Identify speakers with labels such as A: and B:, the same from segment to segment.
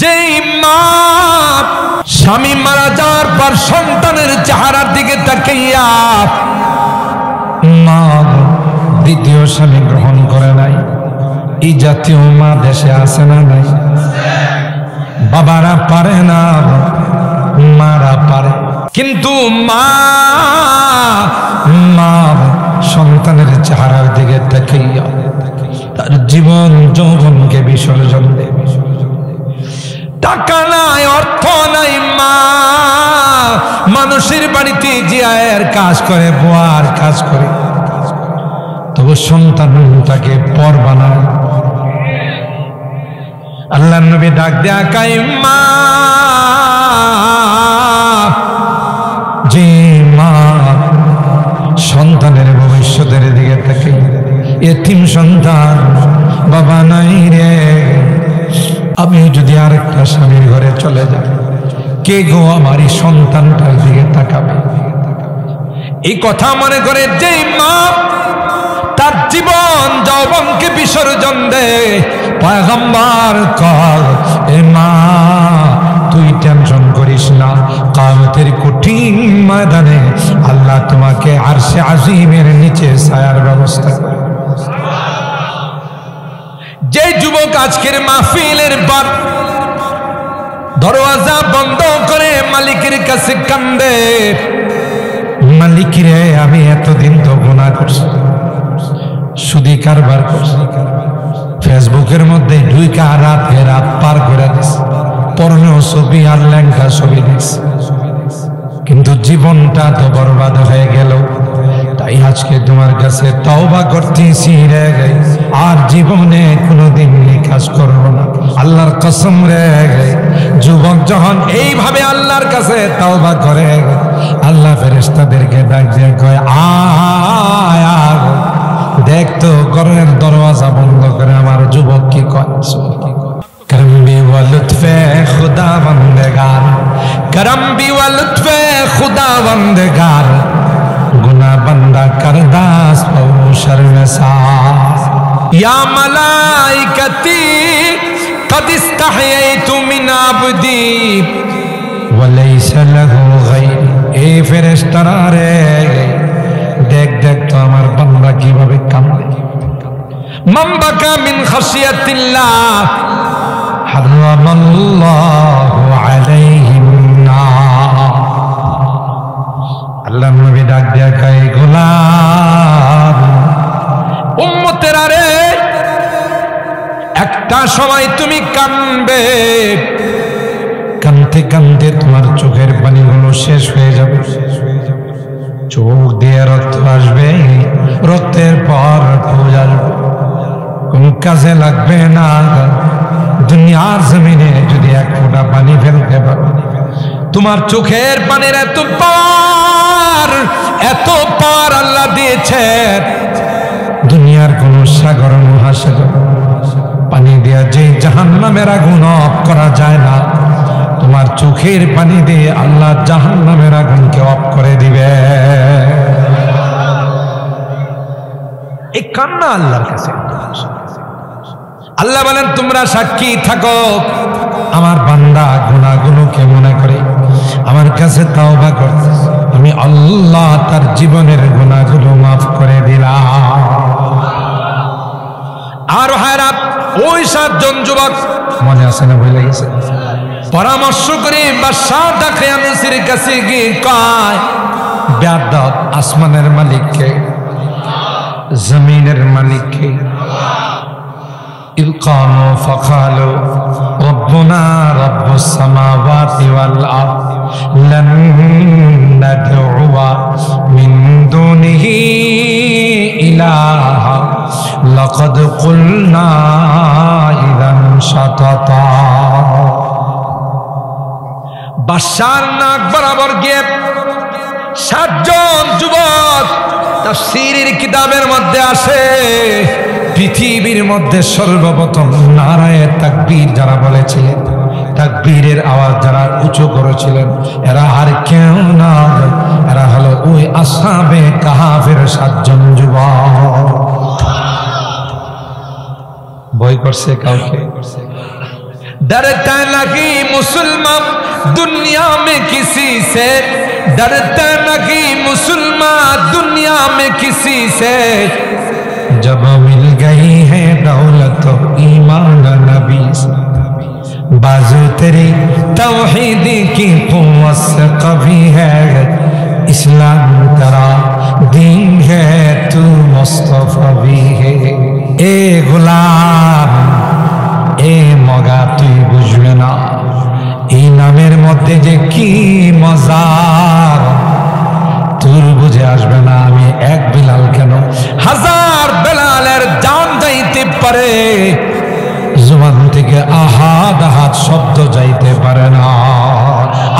A: যেই মা স্বামী মারা যাওয়ার পর সন্তানের চেহারার দিকে তাকাইয়া মা দ্বিতীয় স্বামী গ্রহণ করে নাই, এই জাতীয় মা দেশে আছে না নাই? বাবারা পারে না, মারা পারে, কিন্তু মা সন্তানের চেহারার দিকে তাকাইয়া তার জীবন যৌবনকে বিসর্জন দেবে। টাকা নাই, অর্থ নাই, মা মানুষের বাড়িতে জিয়ায়ের কাজ করে, বুয়ার কাজ করে, তবু সন্তানটাকে পর বানায়। আল্লাহর নবী ডাক দেয়া কাই মা, যে মা সন্তানের ভবিষ্যতের দিকে থাকে, এতিম সন্তান, বাবা নাই রে, আমি যদি আরেকটা স্বামীর ঘরে চলে যাই, কে গো আমার এই সন্তানটার দিকে তাকাবে? এই কথা মনে করে যে মা তার জীবন যৌবনকে বিসর্জন দেয়, পয়গম্বর কর এ মা তুই টেনশন করিস না, কিয়ামতের কঠিন ময়দানে আল্লাহ তোমাকে আরশে আজিমের নিচে ছায়ার ব্যবস্থা করে। যে যুবক আজকের মাহফিলের পর দরওয়াজা বন্ধ করে মালিকের কাছে কান্দে, মালিক রে আমি এতদিন তো গুনাহ করছি, সুদি কারবার করছি, ফেসবুকের মধ্যে ঢুইকা রাত পার করে দিস, পর্নো ছবি আর লেঙ্গা ছবি দিস, কিন্তু জীবনটা তো বরবাদ হয়ে গেল, তাই আজকে তোমার কাছে তওবা করতেছি রে, আর জীবনে কোনোদিন এই কাজ করব না, আল্লাহর কসম রে। যুবক যখন এইভাবে আল্লাহর কাছে তওবা করে, আল্লাহ ফেরেশতাদেরকে ডাক দিয়ে কয় আয় আয়, দেখ তো ঘরের দরওয়াজা বন্ধ করে আমার যুবক কি কয়। करम भी व लुत्फ़े खुदा बंदेगार, करम भी व लुत्फ़े खुदा बंदेगार, गुना बंदा करदास पौ शर्मसार, या मलाइकती कद इस्तहयैतु मिन अब्दी व लैसा लहू गैर। ए फरिश्तारा रे देख देख तो আমার বান্দা কিভাবে কাঁদে। মান বাকা মিন খাশিয়াতিল্লাহ হারামাল্লাহু আলাইহিন নার। আল্লাহর নবী ডাক দিয়া কয় গোলাম উম্মতেরা রে, একটা সময় তুমি কাঁদবে, কাঁদতে কাঁদতে তোমার চোখের পানিগুলো শেষ হয়ে যাবে, চোখ দিয়ে রক্ত আসবে, রক্তের পর ফুল আসবে, কোন কাজে লাগবে না। দুনিয়ার জমিনে যদি এক ফোঁটা পানি ফেলতে পারো, তোমার চোখের পানির এত পার আল্লাহ দিয়েছে, দুনিয়ার কোন সাগর মহাসাগর পানি দিয়া যে জাহান্নামের আগুন অফ করা যায় না, তোমার চোখের পানি দিয়ে আল্লাহ জাহান্নামের আগুনকে অফ করে দিবে। এই কান্না আল্লাহর কাছে। আল্লাহ বলেন তোমরা সাক্ষী থাকো, আমার বান্দা গুনাহগুলোকে মনে করে আমার কাছে তাওবা করতে, আমি আল্লাহ তার জীবনের গুনাহগুলো মাফ করে দিলাম। আর হায়রাত ওই 7 জন যুবক মনে আছে না, ভুলে গেছে, পরামর্শ করে বাদশাহ দাখিয়ানুসের কাছে গিয়ে কয় বেয়াদব, আসমানের মালিককে, জমিনের মালিককে। ইলকানু ফাকালু রব্বুনা রব্বুস সামাওয়াতি ওয়াল আরদ লান নাদউয়া মিন দুনিহি ইলাহা লাকাদ কুলনা ইযান শাতাতা। বাদশার নাক বরাবর গিয়ে 7 জন যুবক, তাফসীরের কিতাবের মধ্যে আসে পৃথিবীর মধ্যে সর্বপ্রথম নারায়ে তাকবীর যারা বলেছিলেন, তাকবীরের আওয়াজ যারা উঁচু করেছিলেন, এরা আর কেউ না, এরা হলো ওই আসহাবে কাহাফের 7 জন যুবক। ভয় করছে কাউকে? डरता नहीं मुसलमान दुनिया में किसी से, डरता नहीं मुसलमान दुनिया में किसी से। जब मिल गई है दौलत ईमान नबी से, बाजू तेरी तौहीद की कुव्वत से कभी है, इस्लाम तेरा दीन है, तू मुस्तफा भी है। ए गुलाम ए मगा তুই বুঝবে না এই নামের মধ্যে যে কি মজা, তোর বুঝে আসবে না। আমি এক বিলাল কেন হাজার বেলালের জান যাইতে পারে, জবান থেকে আহাদ আহাদ শব্দ যাইতে পারে না।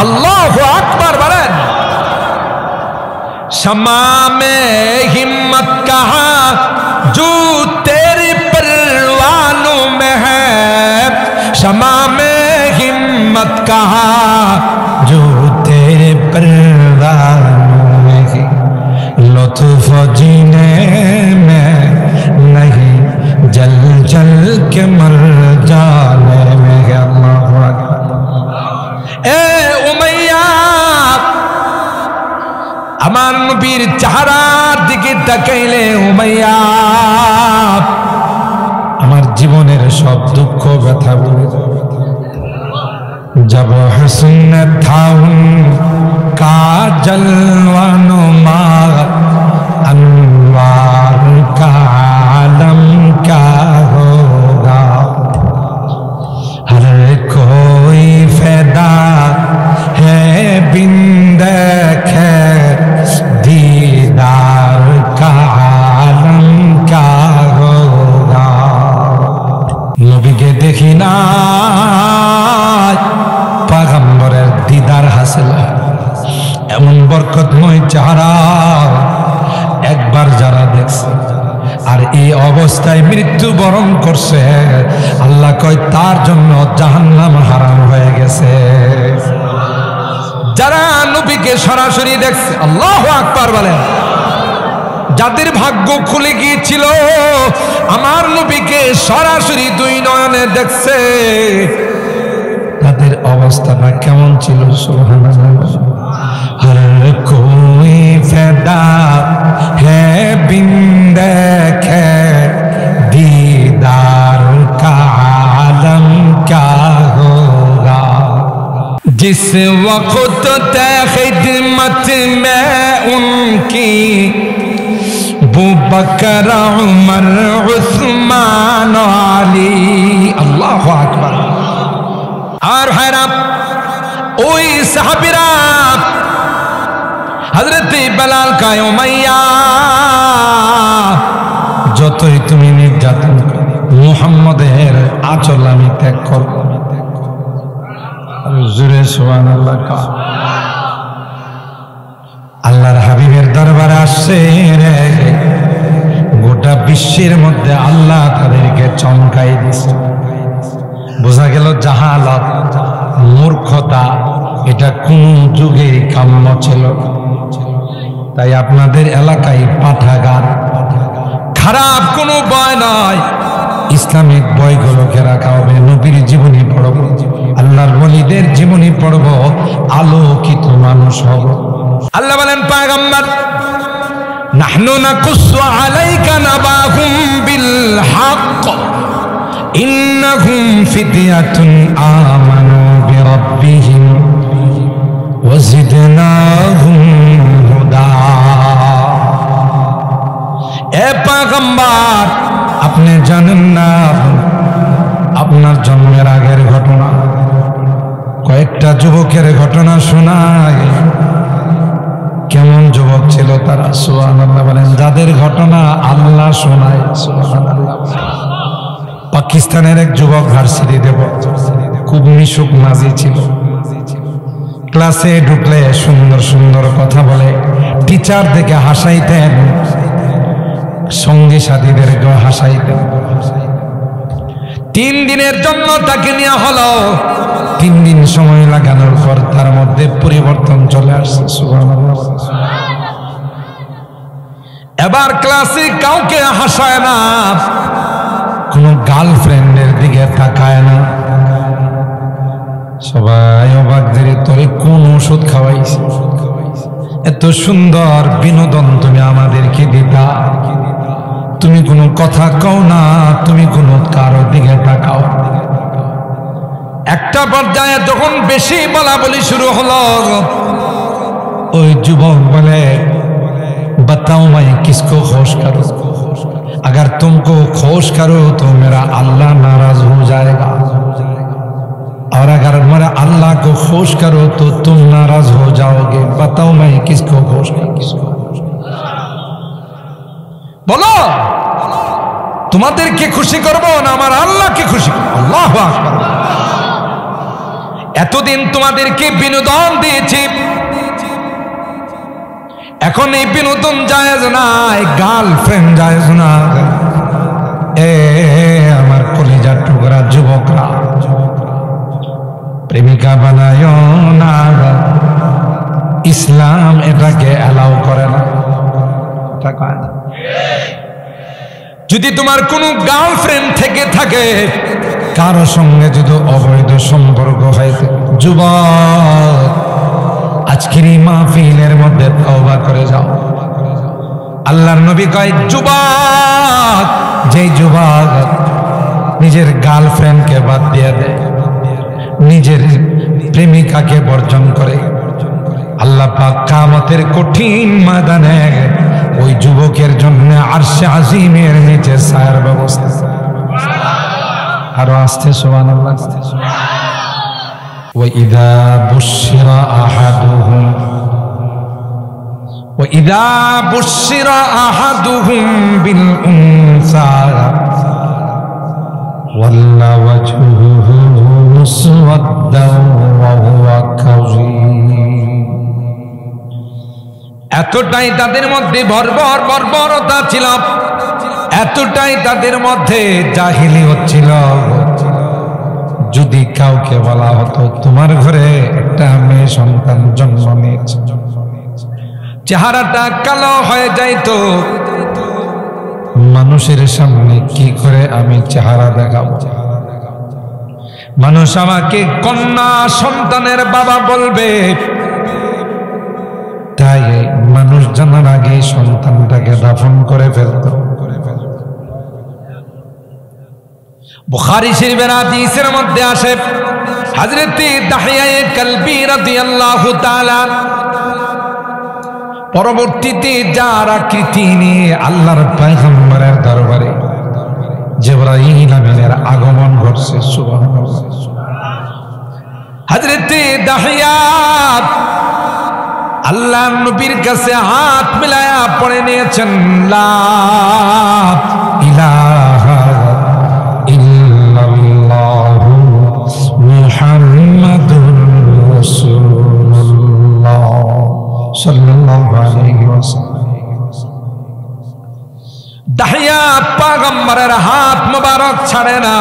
A: আল্লাহু আকবার বলেন। शमा में हिम्मत कहा जो तेरे परवानों में है, शमा में हिम्मत कहा जो तेरे परवानों में है, लुत्फ जीने में नहीं जल जल के मर जाने में है। अल्लाहु अकबर। ए उमैया আমার নবীর চেহারার দিকে তাকাইলে উমাইয়া আমার জীবনের সব দুঃখ ব্যথা ভুলে যাব। হুসন था उनका जलवानो मा अनवार का आलम क्या होगा, हर कोई फैदा है बिन देखे दीदार का आलम क्या होगा। नबी के देखी ना पैगम्बरेर दीदार हासिल एमन बरकतमय চেহারা একবার যারা দেখছে আর এই অবস্থায় মৃত্যুবরণ করছে, আল্লাহ কয় তার জন্য জাহান্নাম হারাম হয়ে গেছে। যারা নবীকে সরাসরি দেখছে, আল্লাহু আকবার বলেন, যাদের ভাগ্য খুলে গিয়েছিল আমার নবীকে সরাসরি দুই নয়নে দেখছে, তাদের অবস্থাটা কেমন ছিল? সুবহানাল্লাহ। হর কোই ফায়দা হে বিন দেখে दीदार का आलम क्या होगा, जिस वक्त खिदमत में उनकी बू बकर उमर उस्मान अली। अल्लाह আকবার। আর ভাইরা ওই সাহাবীরা হযরত বেলাল কয় উমাইয়া যতই তুমি নির্যাতন মুহাম্মদের আঁচল আমি ত্যাগ করব। জোরে সুবহানাল্লাহ। আল্লাহর হাবিবের দরবারে আসছে রে, গোটা বিশ্বের মধ্যে আল্লাহ তাদেরকে চমকাই দিছে। বোঝা গেল জাহালাত মূর্খতা এটা কোন যুগে কাম্য ছিল। তাই আপনাদের এলাকায় পাঠাগার খারাপ কোনো বই নয়, ইসলামিক বইগুলোকে রাখা হবে। নবীর জীবনী পড়ব, আল্লাহর ওলিদের জীবনী পড়ব, আলোকিত মানুষ হব। আল্লাহ বলেন পয়গম্বর নাহনু নাকুসু আলাইকা নাবাহুম বিল হক ইন্নাহুম ফিতয়াতুন আমানু বিরাব্বিহিম ওয়াজিদনাহুম হুদা। এ পয়গম্বর আপনি জানেন না আপনার জন্মের আগের ঘটনা, কয়েকটা যুবকের ঘটনা শোনায়। কেমন যুবক ছিল তারা? সুবহানাল্লাহ বলেন। যাদের ঘটনা আল্লাহ শোনায়। সুবহানাল্লাহ। পাকিস্তানের এক যুবক ভার্সিটিতে পড়তো, খুব মিশুক মাঝি ছিল। ক্লাসে ঢুকলে সুন্দর সুন্দর কথা বলে, টিচার দেখে হাসাইতেন, সঙ্গী সাথীদেরকেও হাসাইতেন। 3 দিনের জন্য তাকে নেওয়া হলো। 3 দিন সময় লাগানোর পর তার মধ্যে পরিবর্তন চলে আসছে। সুবহানাল্লাহ। এবার ক্লাসে কাউকে হাসায় না, কোনো গার্লফ্রেন্ডের দিকে তাকায় না, সবাই অবাক যে তোরে কোন ওষুধ খাওয়াইছে, এত সুন্দর বিনোদন তুমি আমাদেরকে দিতা, তুমি কোনো কথা কও না, তুমি কোনো কারো দিকে তাকাও। একটা পর্যায়ে যখন বেশি বলা বলি শুরু হলো, ওই যুবক বলে बताओ मैं किसको खुश करूं, अगर तुमको खुश करो तो मेरा अल्लाह नाराज हो जाएगा, और अगर मेरा अल्लाह को खुश करो तो तुम नाराज हो जाओगे, बताओ मैं किसको खुश करूं। बोलो তোমাদেরকে খুশি করব না আমার আল্লাহকে খুশি করব। আল্লাহু আকবার। এতদিন তোমাদেরকে বিনোদন দিয়েছি, এখন এই বিনোদন জায়েজ না, গার্লফ্রেন্ড জায়েজ না। এ আমার কলিজার টুকরা যুবকরা, প্রেমিকা বানায় না, ইসলাম এটাকে অ্যালাউ করে না। যদি তোমার কোনো গার্লফ্রেন্ড থেকে থাকে, কারো সঙ্গে যদি অবৈধ সম্পর্ক হয়, যুবক আজকের এই মাহফিলের মধ্যে তওবা করে যাও। আল্লাহর নবী কয়, যুবক যেই যুবক নিজের গার্লফ্রেন্ডকে বাদ দিয়ে দেয়, নিজের প্রেমিকাকে বর্জন করে, আল্লাহ পাক কিয়ামতের কঠিন ময়দানে ওই যুবকের জন্য আরশে আজিমের নিচে ছায়ার ব্যবস্থা। আরো আস্তে সুবহানাল্লাহ। وإذا بشر أحدهم بالأنثى ظل وجهه مسودا وهو كظيم। এতটাই তাদের মধ্যে বর্বরতা ছিল, এতটাই তাদের মধ্যে জাহিলিয়ত ছিল, যদি কাউকে বলা হতো তোমার ঘরে একটা মেয়ে সন্তান জন্ম নিয়েছে, চেহারাটা কালো হয়ে যাইতো, মানুষের সামনে কি করে আমি চেহারা দেখাবো, মানুষ আমাকে কন্যা সন্তানের বাবা বলবে, তাই মানুষ জানার আগে সন্তানটাকে দাফন করে ফেলতো। বুখারী শরীফের হাদিসের মধ্যে আসে, হযরত দাহিয়া কালবি রাদিয়াল্লাহু তাআলা পরবর্তীতে যার আকৃতি নিয়ে আল্লাহর পয়গম্বরের দরবারে জিবরাইল আমিনের আগমন ঘটছে। সুবহানাল্লাহ। হযরত দাহিয়া আল্লাহর নবীর কাছে হাত মিলায়া পড়ে নিয়েছেন, লা ইলাহা ইল্লাল্লাহু মুহাম্মাদুর রাসূলুল্লাহ সাল্লাল্লাহু আলাইহি ওয়াসাল্লাম। দাহিয়া পয়গম্বরের হাত মোবারক ছাড়ে না,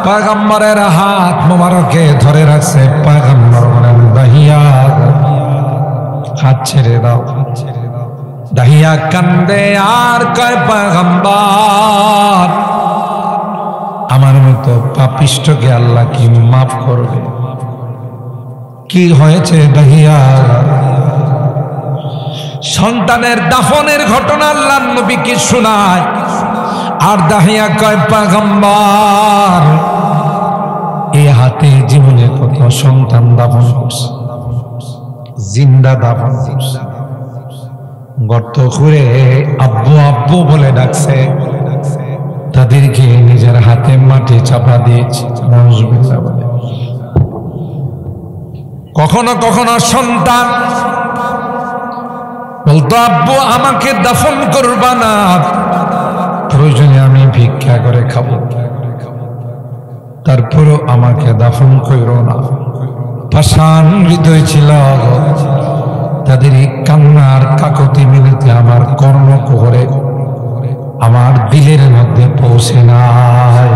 A: পয়গম্বরের হাত মোবারকে ধরে রাখছে। পয়গম্বর বলেন, দাহিয়া হাত ছেড়ে দাও। দাহিয়া কান্দে আর কয়, পয়গম্বর আমার মতো পাপিষ্ঠকে আল্লাহ কি মাফ করবে? কি হয়েছে দাহিয়া? সন্তানের দাফনের ঘটনা আল্লাহর নবীকে শোনায়, আর দাহিয়া কয়, পয়গম্বর এই হাতে জীবনে কত সন্তান দাফন করছে, জিন্দা দাফন করছে, গর্ত করে আব্বু আব্বু বলে ডাকছে, তাদেরকে নিজের হাতে মাটি চাপা দিয়েছে। কখনো কখনো সন্তান বলতো, আব্বু আমাকে দাফন করবা না, প্রয়োজনে আমি ভিক্ষা করে খাবো, তারপরও আমাকে দাফন করো না। পাষাণ হৃদয় ছিল, তাদের এই কান্নার কাকতি মিলিতে আমার কর্ণকুহরে আমার দিলের মধ্যে পৌঁছে নাই।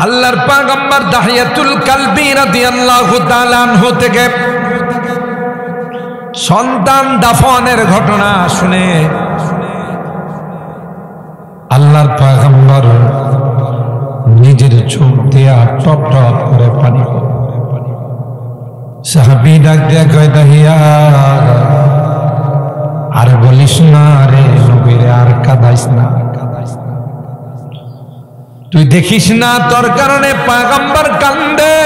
A: আল্লাহর পয়গম্বর দাহিয়াতুল কালবি রাদিয়াল্লাহু তাআলা আনহু থেকে সন্তান দাফনের ঘটনা শুনে আল্লাহর পয়গম্বর নিজের চোখ দিয়া টপ টপ করে পানি পড়ে। সাহাবী ডাক দিয়া কয় দাহিয়া আর বলিস না রে নবীরে, আর কাঁদাইস না। তুই দেখিস না তোর কারণে পয়গম্বর কান্দে।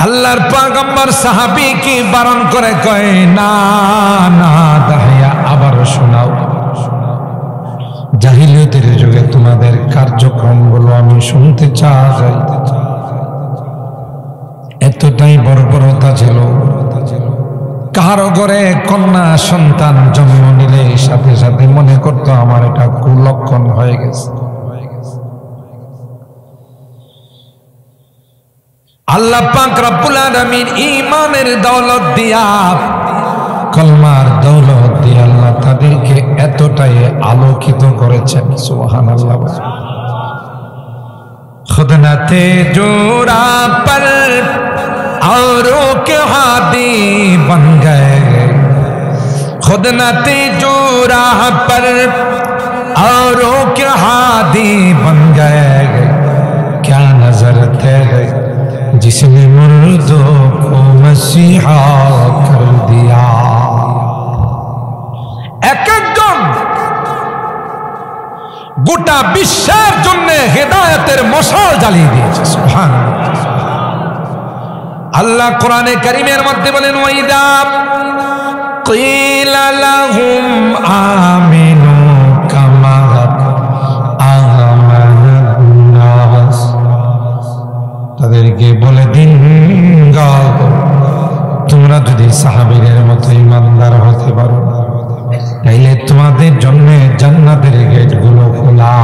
A: আল্লাহর পয়গম্বর সাহাবী কি বারণ করে কয় না না দাহিয়া আবার শোনাও। জাহিলিয়তের যুগে তোমাদের কার্যক্রমগুলো আমি শুনতে চাই। এতটাই বর্বরতা ছিল, কারো ঘরে কন্যা সন্তান জন্ম নিলে সাথে সাথে মনে করতো আমার এটা কুলক্ষণ হয়ে গেছে। আল্লাহ পাক রব্বুল আলামিন ঈমানের দৌলত দিয়া, কলমার দৌলত দিয়ে আল্লাহ তাদেরকে এতটাই আলোকিত করেছেন। সুবহানাল্লাহ। खुद न थे जोरा पर औरों के हादी बन गए, खुद न थे जोरा पर औरों के हादी बन गए, क्या नजर थे जिसने मुर्दों को मसीहा कर दिया। एक एकজন গোটা বিশ্বের জন্য হেদায়েতের মশাল জ্বালিয়ে দিয়েছে। সুবহানাল্লাহ। আল্লাহ কোরআনে কারীমের মধ্যে বলেন ওয়াইদা কিলা লাহুম আমিনু কামা আমানান নাস, তাদেরকে বলে দিন তোমরা যদি সাহাবীদের মতো ইমানদার হতে পারো তাইলে তোমাদের জন্য জান্নাতের গেটগুলো খোলা।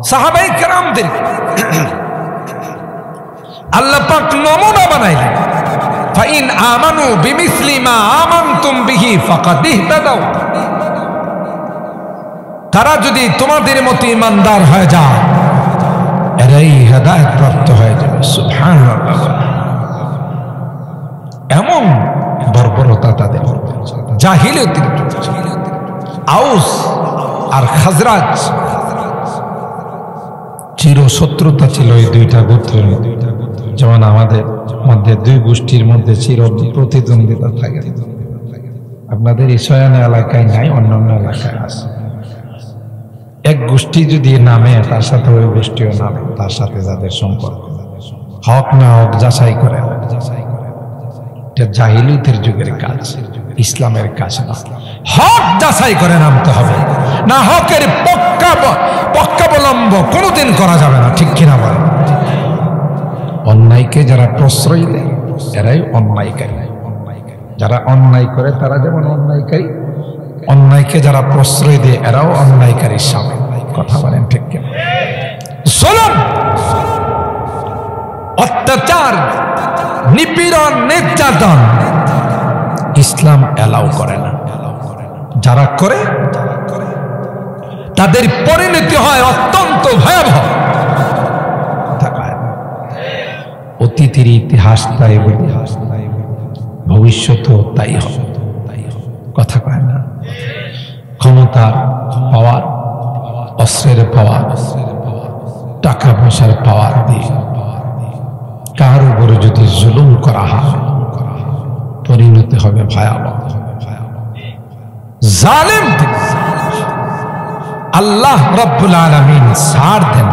A: সাহাবায়ে কেরামদের আল্লাহ পাক নমুনা বানাইলেন। ফাইন আমানু বিমিসলি মা আমানতুম বিহি ফাকাদ ইহতাদাউ, তারা যদি তোমাদের মতো ইমানদার হয়ে যায় এরাই হেদায়েত প্রাপ্ত হয়ে যাবে। সুবহানাল্লাহ। এমন বর্বরতা তাদের জাহিলিয়তের। আউস আর খাজরাজ চির শত্রুতা ছিল এই দুইটা গোত্রের মধ্যে। যেমন আমাদের মধ্যে দুই গোষ্ঠীর মধ্যে চির প্রতিদ্বন্দ্বিতা থাকে। আপনাদের ঈশ্বয়ান এলাকায় নাই, অন্যান্য এলাকায় আছে। এক গোষ্ঠী যদি নামে তার সাথে ওই গোষ্ঠীও নামে, তার সাথে যাদের সম্পর্ক হক না হক যাচাই করে। এটা জাহিলিয়তের যুগের কাজ, ইসলামের কাজ না। হক যাচাই করে নামতে হবে, না হকের পক্ষাবলম্ব কোনোদিন করা যাবে না। ঠিক কিনা বলে? অন্যায়কে যারা প্রশ্রয় দেয় এরাই অন্যায়কারী। যারা অন্যায় করে তারা যেমন অন্যায়কারী, অন্যায়কে যারা প্রশ্রয় দেয় এরাও অন্যায়কারীর সামিল। কথা বলেন ঠিক কিনা? জুলুম, অত্যাচার, নিপীড়ন, নির্যাতন ইসলাম এলাও করে না। যারা করে তাদের পরিণতি হয় অত্যন্ত ভয়াবহ। অতীতের ইতিহাস তাই বলি, ভবিষ্যতেও তাই হবে। কথা কয় না? ক্ষমতার পাওয়ার, অস্ত্রের পাওয়ার, টাকা পয়সার পাওয়ার দিয়ে কার উপরে যদি জুলুম করা হয় পরিণতি হবে ভয়াবহ। জালেম আল্লাহ রাব্বুল আলামিন ছাড় দেন,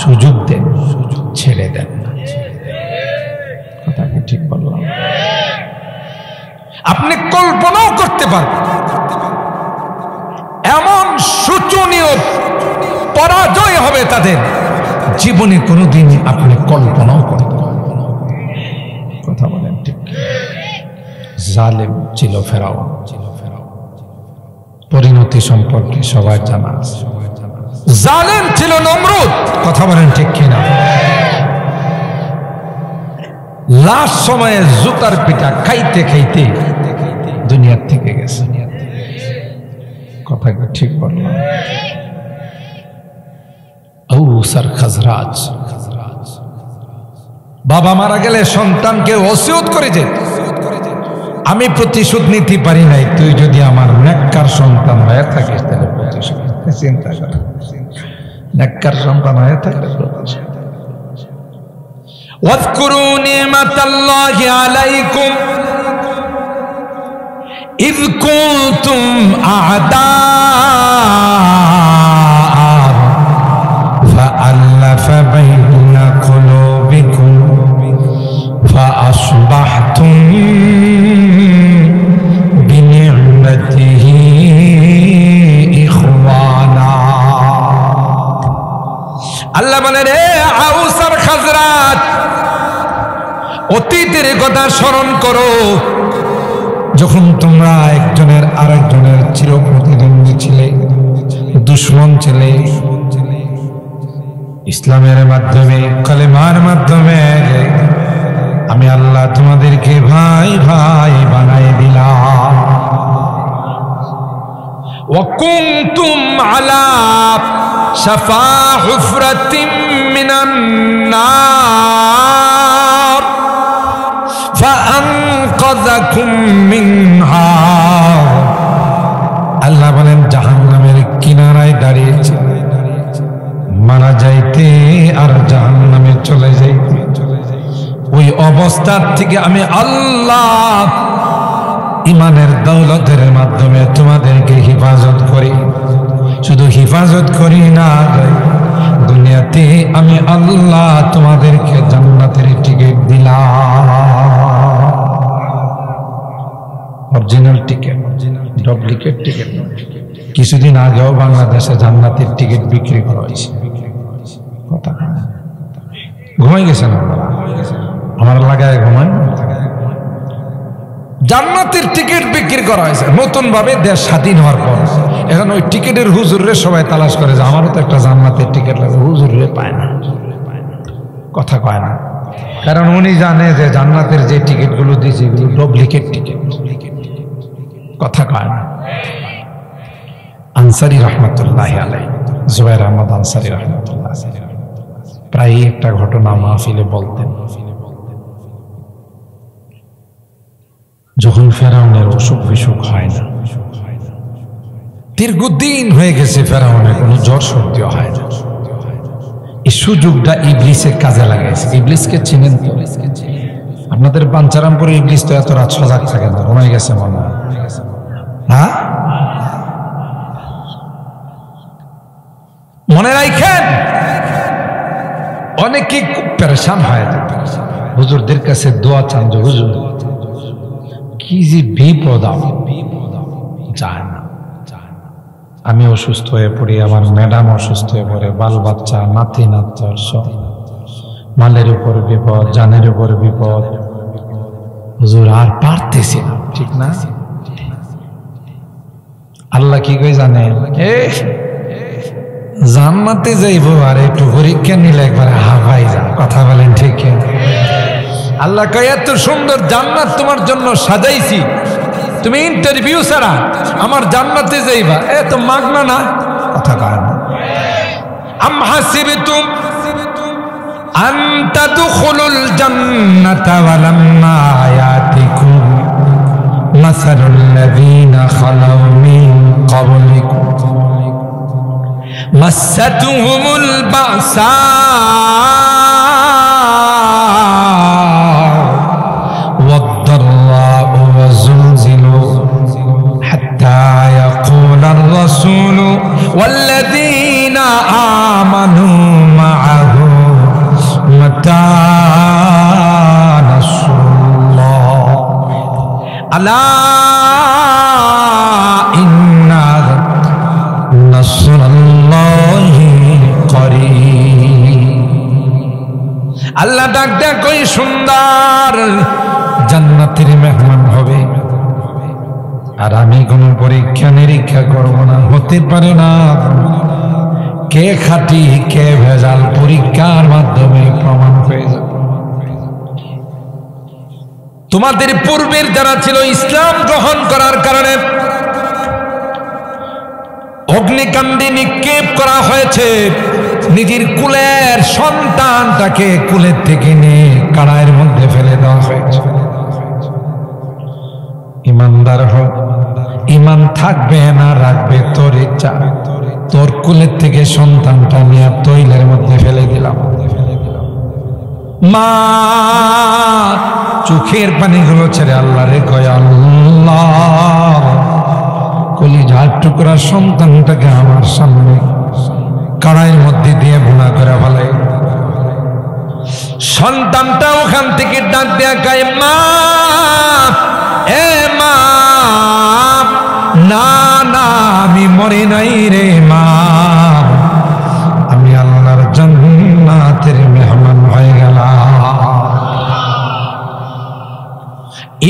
A: সুযোগ দেন, ছেড়ে দেন না। কথা কি ঠিক বললাম? আপনি কল্পনাও করতে পারবেন এমন শোচনীয় পরাজয় হবে তাদের, জীবনে কোনোদিন আপনি কল্পনাও করতে পারবেন। কথা বলেন ঠিক? জালেম ছিল ফেরাউন, পরিণতি সম্পর্কে সবার জানা আছে। জালেম ছিল নমরুদ। কথা বলেন ঠিক কিনা? লাস্ট সময়ে জুতার পিঠা খাইতে খাইতে দুনিয়ার থেকে গেছে। কথা ঠিক বললাম? আউস আর খাজরাজ, বাবা মারা গেলে সন্তানকে ওসিয়ত করে যে আমি প্রতিশোধ নিতে পারি নাই, তুই যদি আমার নেককার সন্তান হয়ে থাকিস তাহলে প্রতিশোধ। চিন্তা করে নেককার সন্তান হয়ে থাকলে প্রতিশোধ। ওয়াজকুরু নি'মাতাল্লাহি আলাইকুম ইয কুনতুম আ'দাআ ফাআল্লাফা বাইনা কুলুবিকুম ফাআসবাহতুম বিনি'মাতিহি ইখওয়ানা। আল্লাহ বলেন, রে আউস আর খাজরাত, অতীতের কথা স্মরণ করো, যখন তোমরা একজনের আরেকজনের চিরপ্রতিদ্বন্দ্বী ছিলে, দুশ্মন ছিলে, ইসলামের মাধ্যমে, কালেমার মাধ্যমে আমি আল্লাহ তোমাদেরকে ভাই ভাই বানাই দিলাম। وكنتم على شفا حفرة من النار فأنقذكم منها। আল্লাহ বলেন, জাহান্নামের কিনারায় দাঁড়িয়েছে, মারা যাইতে আর জাহান্নামে চলে যাইতে, ওই অবস্থার থেকে আমি আল্লাহ ইমানের দৌলতের মাধ্যমে তোমাদেরকে হেফাজত করি। শুধু হেফাজত করি না, দুনিয়াতে আমি আল্লাহ তোমাদেরকে জান্নাতের টিকিট দিলাম। Original ticket, duplicate ticket. কিছুদিন আগেও বাংলাদেশে জান্নাতের টিকিট বিক্রি করা হয়েছে। কথা ঘুমাই গেছেন আপনারা? আমার লাগায় ঘুমান। জান্নাতের টিকিট বিক্রি করা হয়েছে নতুন ভাবে, দেশ স্বাধীন হওয়ার পর। এখন ওই টিকিটের হুজুরে সবাই তালাশ করে যে আমারও তো একটা জান্নাতের টিকিট লাগে, হুজুরে পায় না, কথা কয় না। কারণ উনি জানে যে জান্নাতের যে টিকিটগুলো দিয়েছে এগুলো ডুপ্লিকেট টিকিট, কথা কয় না। আনসারী রহমতুল্লাহ আলাইহি, জুবাইর আহমদ আনসারী রহমতুল্লাহ প্রায় একটা ঘটনা মাহফিলে বলতেন। যখন ফেরাউনের অসুখ বিসুখ হয় না, দীর্ঘদিন হয়ে গেছে ফেরাউনের কোনো জ্বর সর্দিও হয় না, এই সুযোগটা ইবলিসের কাজে লাগাইছে। ইবলিসকে চিনেন তো? আপনাদের বাঞ্চারামপুরে ইবলিস তো এত রাত সজাগ থাকে না, ঘুমাই গেছে মনে হয়। হ্যাঁ, মনে রাখেন, অনেকে খুব পেরেশান হয়, হুজুরদের কাছে দোয়া চান যে হুজুর কি যে বিপদ যায় না। আমি অসুস্থ হয়ে পড়ি, আমার ম্যাডাম অসুস্থ হয়ে পড়ে, বাল বাচ্চা নাতি নাতর সব, মালের উপর বিপদ, জানের উপর বিপদ, হুজুর আর পারতেছি না, ঠিক না? আল্লাহ কি কই জানেন? জান্নাতে যাইব আর একটু পরীক্ষা নিলে একবারে হাফাই যা, কথা বলেন ঠিক? আল্লাহ কয়, এত সুন্দর জান্নাত তোমার জন্য সাজাইছি, তুমি ইন্টারভিউ ছাড়া আমার জান্নাতে যাইবা, এত মাগনা না, কথা কয় না। আম হাসিবতুম আন তাদখুলুল জান্নাতা ওয়ালাম্মা ইয়াতিকুম মাসালুল লাযীনা খালাউ মিন ক্বাবলিকুম মাসাতুহুমুল বাসা والضراء وزلزلوا حتى يقول الرسول والذين آمنوا معه متى نصر الله ألا إن نصر الله قريب। আল্লাহ ডাক ডাক কই সুন্দর জান্নাতের মেহমান হবে, আর আমি কোনো পরীক্ষা নিরীক্ষা করব না। হতে পারে না কে খাঁটি কে ভেজাল, পরীক্ষার মাধ্যমে প্রমাণ হয়ে যাবে। তোমাদের পূর্বের যারা ছিল, ইসলাম গ্রহণ করার কারণে অগ্নিকাণ্ডে নিক্ষেপ করা হয়েছে, নিজের কুলের সন্তানটাকে কুলের থেকে নিয়ে কাড়াইয়ের মধ্যে ফেলে দেওয়া হয়েছে। ইমানদার হোক, ইমান থাকবে না রাখবে তোর ইচ্ছা, তোর কোলের থেকে সন্তানটা নিয়ে তৈলের মধ্যে ফেলে দিলাম। মা চোখের পানিগুলো ছেড়ে আল্লাহ রে কয়, আল্লাহ কলিজার টুকরা সন্তানটাকে আমার সামনে কড়াইয়ের মধ্যে দিয়ে ভুনা করে ফেলে। সন্তানটা ওখান থেকে ডাক দেয়া কয়, মা এ মা, না না আমি মরি নাই রে মা, আমি আল্লাহর জান্নাতের মেহমান হয়ে গেলাম।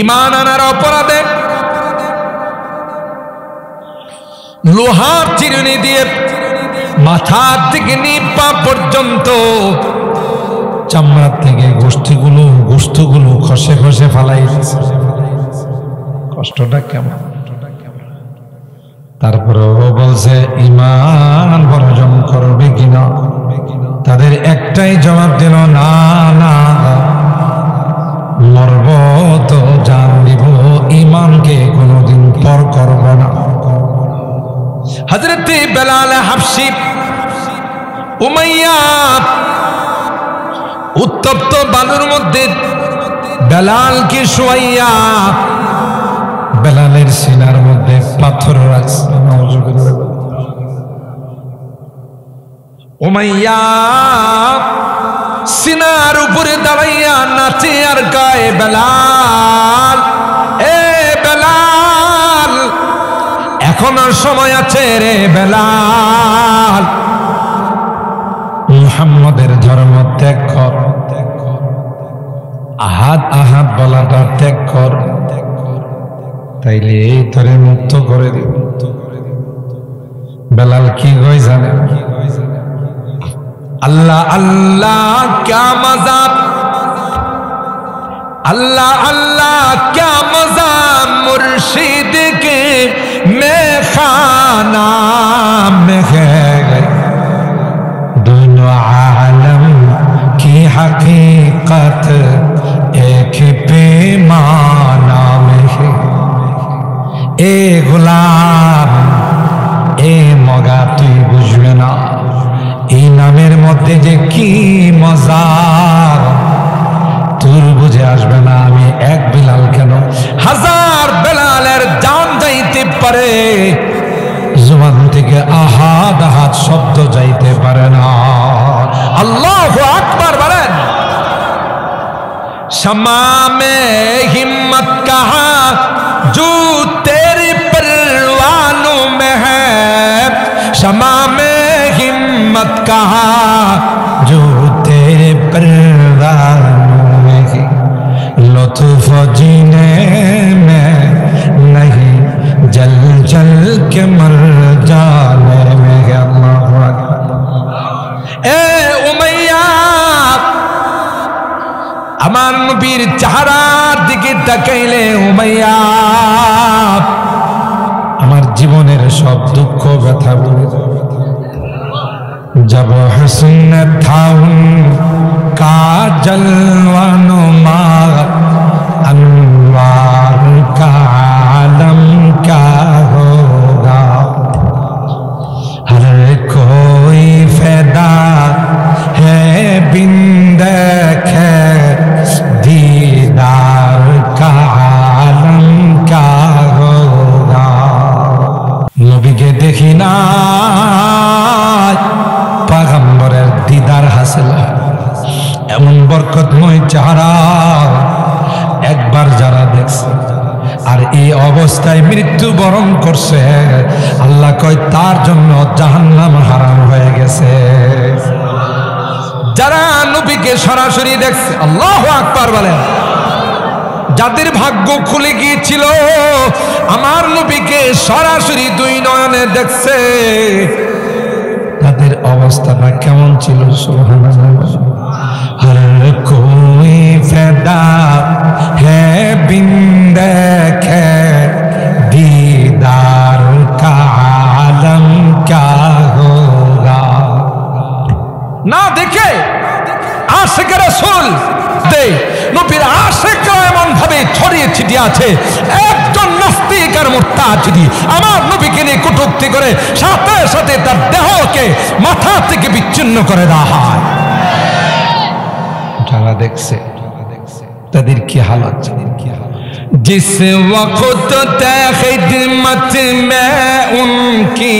A: ঈমান আনার অপরাধে লোহার চিরুনি দিয়ে মাথা থেকে পা পর্যন্ত চামড়ার থেকে গোশতগুলো খসে খসে ফালাই। কষ্টটা কেমন! তারপরে ও বলছে ঈমান বর্জন করবে কিনা? তাদের একটাই জবাব দিল, না না, মরব তো জান দিব, ঈমানকে কোনোদিন পর করব না। হযরত বেলাল হাবশী উমাইয়া উত্তপ্ত বালুর মধ্যে বেলালকে শোয়াইয়া বেলালের সিনার মধ্যে পাথর রাখছে। উমাইয়া সিনার উপরে দাঁড়াইয়া নাচে আর গায়ে, বেলাল এ বেলাল এখনো সময় আছে রে বেলাল, মুহাম্মদের ধর্ম ত্যাগ কর, আহাদ আহাদ বলাটা ত্যাগ কর, তাইলে এই তোরে মুক্ত করে দিব। বেলাল কি কই জানে? আল্লাহ আল্লাহ ক্যা মজা, আল্লাহ আল্লাহ ক্যা মজা, মুর্শিদ কে মেখানা में है दोनों आलम की हकीकत एक पैमाना में है। ए गुलाम ए मगा তুই বুঝবে না এই নামের মধ্যে যে কি মজা, তোর বুঝে আসবে না। আমি এক বেলাল কেন, হাজার বেলালের জান যাইতে পারে, জবান থেকে আহাদ আহাদ শব্দ যাইতে পারে না। আল্লাহু আকবার বলেন। शमा में हिम्मत कहा जो तेरे परवानों में है, शमा में हिम्मत कहा जो तेरे परवानों में है, लुत्फ जीने में नहीं जल जल के मर जाने में है। अल्लाहु अकबर। ए उमैया আমার নবীর চেহারার দিকে তাকাইলে উমাইয়া আমার জীবনের সব দুঃখ ব্যথা ভুলে যাবে। जब हुस्न था उनका जलवानुमा, अनवार का आलम क्या होगा, हर कोई फैदा है बिन देखे दीदार का आलम क्या होगा। नबी के देखी ना पैगम्बरेर दीदार हासिल एमन बरकतमय চেহারা একবার যারা দেখছে আর এই অবস্থায় মৃত্যুবরণ করছে, আল্লাহ কয় তার জন্য জাহান্নাম হারাম হয়ে গেছে। যারা নবীকে সরাসরি দেখছে, আল্লাহু আকবার বলেন, যাদের ভাগ্য খুলে গিয়েছিল আমার নবীকে সরাসরি দুই নয়নে দেখছে, তাদের অবস্থাটা কেমন ছিল? সুবহানাল্লাহ। হর কোই ফায়দা হে বিন দেখে दीदार का आलम क्या होगा। ना देखे आशिक रसूल মধ্যে নবীর আশিকরা এমন ভাবে ছড়িয়ে ছিটিয়ে আছে, একজন নাস্তিক আর মুরতাদ যদি আমার নবীকে নিয়ে কটূক্তি করে সাথে সাথে তার দেহকে মাথা থেকে বিচ্ছিন্ন করে দেওয়া হয়। যারা দেখছে তাদের কি হালত, जिस वक्त खिदमत में उनकी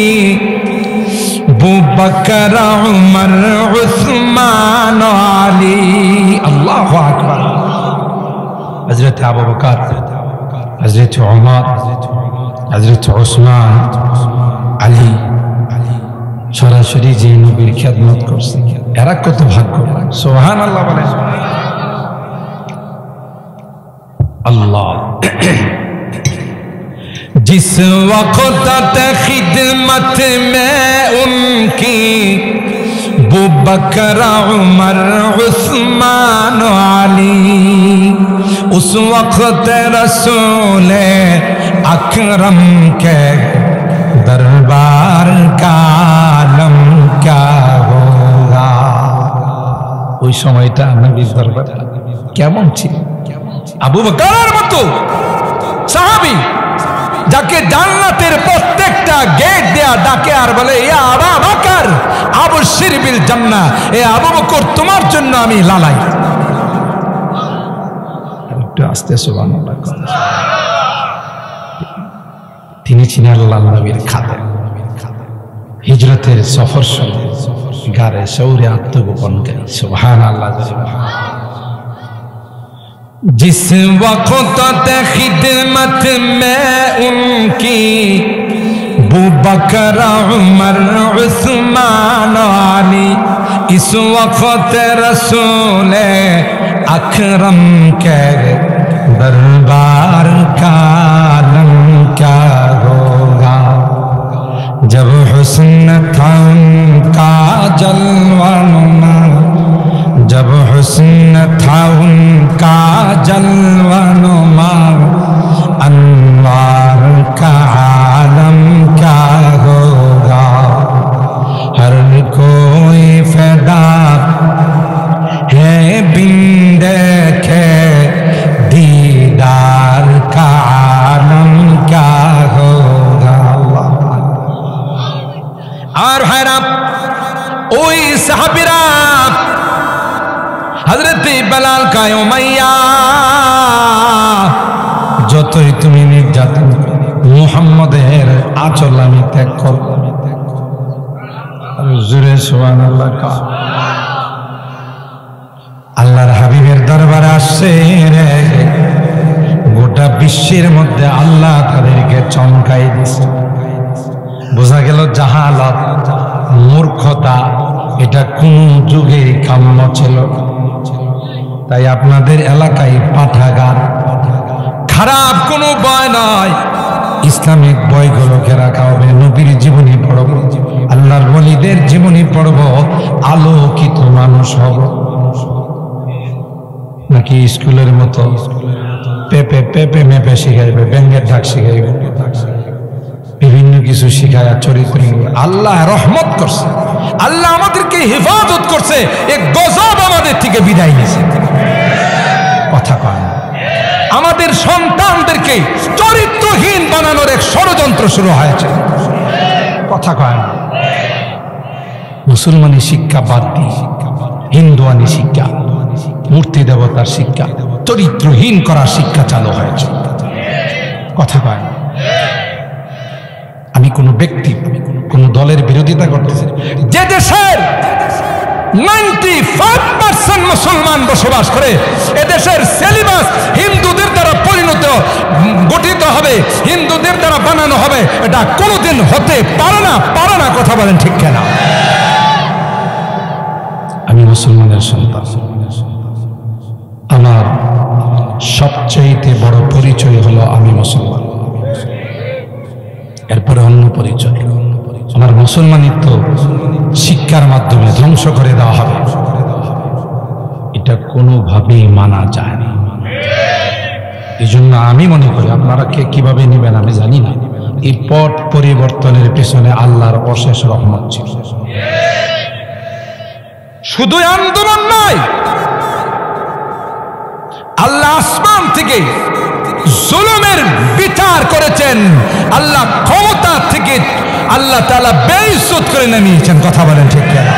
A: अबू बकर उमर उस्मान अली, अल्लाहु अकबर। हजरत अबू बकर, हजरत उमर, हजरत उस्मान আলী সরাসরি যে নবীর খেদমত করছে, এরা কত ভাগ্য। সুবহানাল্লাহ বলেন। अल्लाह जिस वक्त खिदमत में उनकी अबू बकर उमर उस्मान अली, उस वक्त रसूल अकरम के दरबार का आलम क्या होगा। ওই সময়টা নবীর দরবার কেমন ছিল। আবু বকরের মতো সাহাবী যাকে জান্নাতের প্রত্যেকটা গেট দেয়া ডাকে আর বলে, ইয়া আবু বকর আবশির বিল জান্নাহ, এ আবু বকর তোমার জন্য আমি লালাই। একটু আস্তে সুবহানাল্লাহ। তিনি ছিলেন আল্লাহর নবীর খাদেম। হিজরতের সফর সময় গারে সৌরে আত্মগোপনকারী। সুবহানাল্লাহ। जिस वक्त खिदमत में उनकी अबू बकर उमर उस्मान अली, इस वक्त रसूल अकरम के दरबार का आलम क्या होगा। जब हुस्न था उनका जलवा नुमा, जब हुस्न था उनका जलवा नुमा, अनवार का आलम क्या होगा। हर कोई फैदा है बिन देखे दीदार का आलम क्या होगा। और हैरान ওই সাহাবীরা হযরত বেলাল কায় উমাইয়া, যতই তুমি নির্যাতন মুহাম্মদের আঁচল আমি ত্যাগ করব। জোরে সুবহানাল্লাহ। আল্লাহর হাবিবের দরবারে আসছে রে, গোটা বিশ্বের মধ্যে আল্লাহ তাদেরকে চমকাই দিছে। বোঝা গেল জাহালত, মূর্খতা এটা কোন যুগের কাম্য ছিল। তাই আপনাদের এলাকায় পাঠাগার, খারাপ কোনো বই নয়, ইসলামিক বইগুলোকে রাখা হবে। নবীর জীবনী পড়ব, আল্লাহর ওলিদের জীবনী পড়ব, আলোকিত মানুষ হব। নাকি স্কুলের মতো পেপে পেপে মেপে শিখাইবে, ব্যঙ্গের ঢাক শিখাইবে, বিভিন্ন কিছু শিখায় চরিত্র। আল্লাহ রহমত করছে, আল্লাহ আমাদেরকে হেফাজত করছে, এক গজব আমাদের থেকে বিদায় নিয়েছে। কথা কয়, আমাদের সন্তানদেরকে চরিত্রহীন বানানোর এক ষড়যন্ত্র শুরু হয়েছে। কথা কয়, মুসলমানি শিক্ষা বাদ দিয়ে হিন্দুয়ানি শিক্ষা, মূর্তি দেবতার শিক্ষা, চরিত্রহীন করার শিক্ষা চালু হয়েছে। কথা কয়, আমি কোন ব্যক্তি কোন দলের বিরোধিতা করতেছি। যে দেশের 95% মুসলমান বসবাস করে, এদেশের সিলেবাস হিন্দুদের দ্বারা পরিণত গঠিত হবে, হিন্দুদের দ্বারা বানানো হবে, এটা কোনোদিন হতে পারে না। পারে না, কথা বলেন ঠিক কিনা? আমি মুসলমানের সন্তান, আমার সবচেয়ে বড় পরিচয় হলো আমি মুসলমান, এরপরে অন্য পরিচয়। আমার মুসলমানিত্ব শিক্ষার মাধ্যমে ধ্বংস করে দেওয়া হবে, এটা কোনোভাবেই মানা যায় না। এই জন্য আমি মনে করি, আপনারা কে কিভাবে নেবেন আমি জানি না, এই পথ পরিবর্তনের পেছনে আল্লাহর অশেষ রহমত ছিল। শুধু আন্দোলন নয়, আল্লাহ আসমান থেকে জুলুমের বিচার করেছেন, আল্লাহ ক্ষমতা থেকে আল্লাহ তাআলা বেইজ্জত করে নামিয়েছেন। কথা বলেন ঠিক কিনা?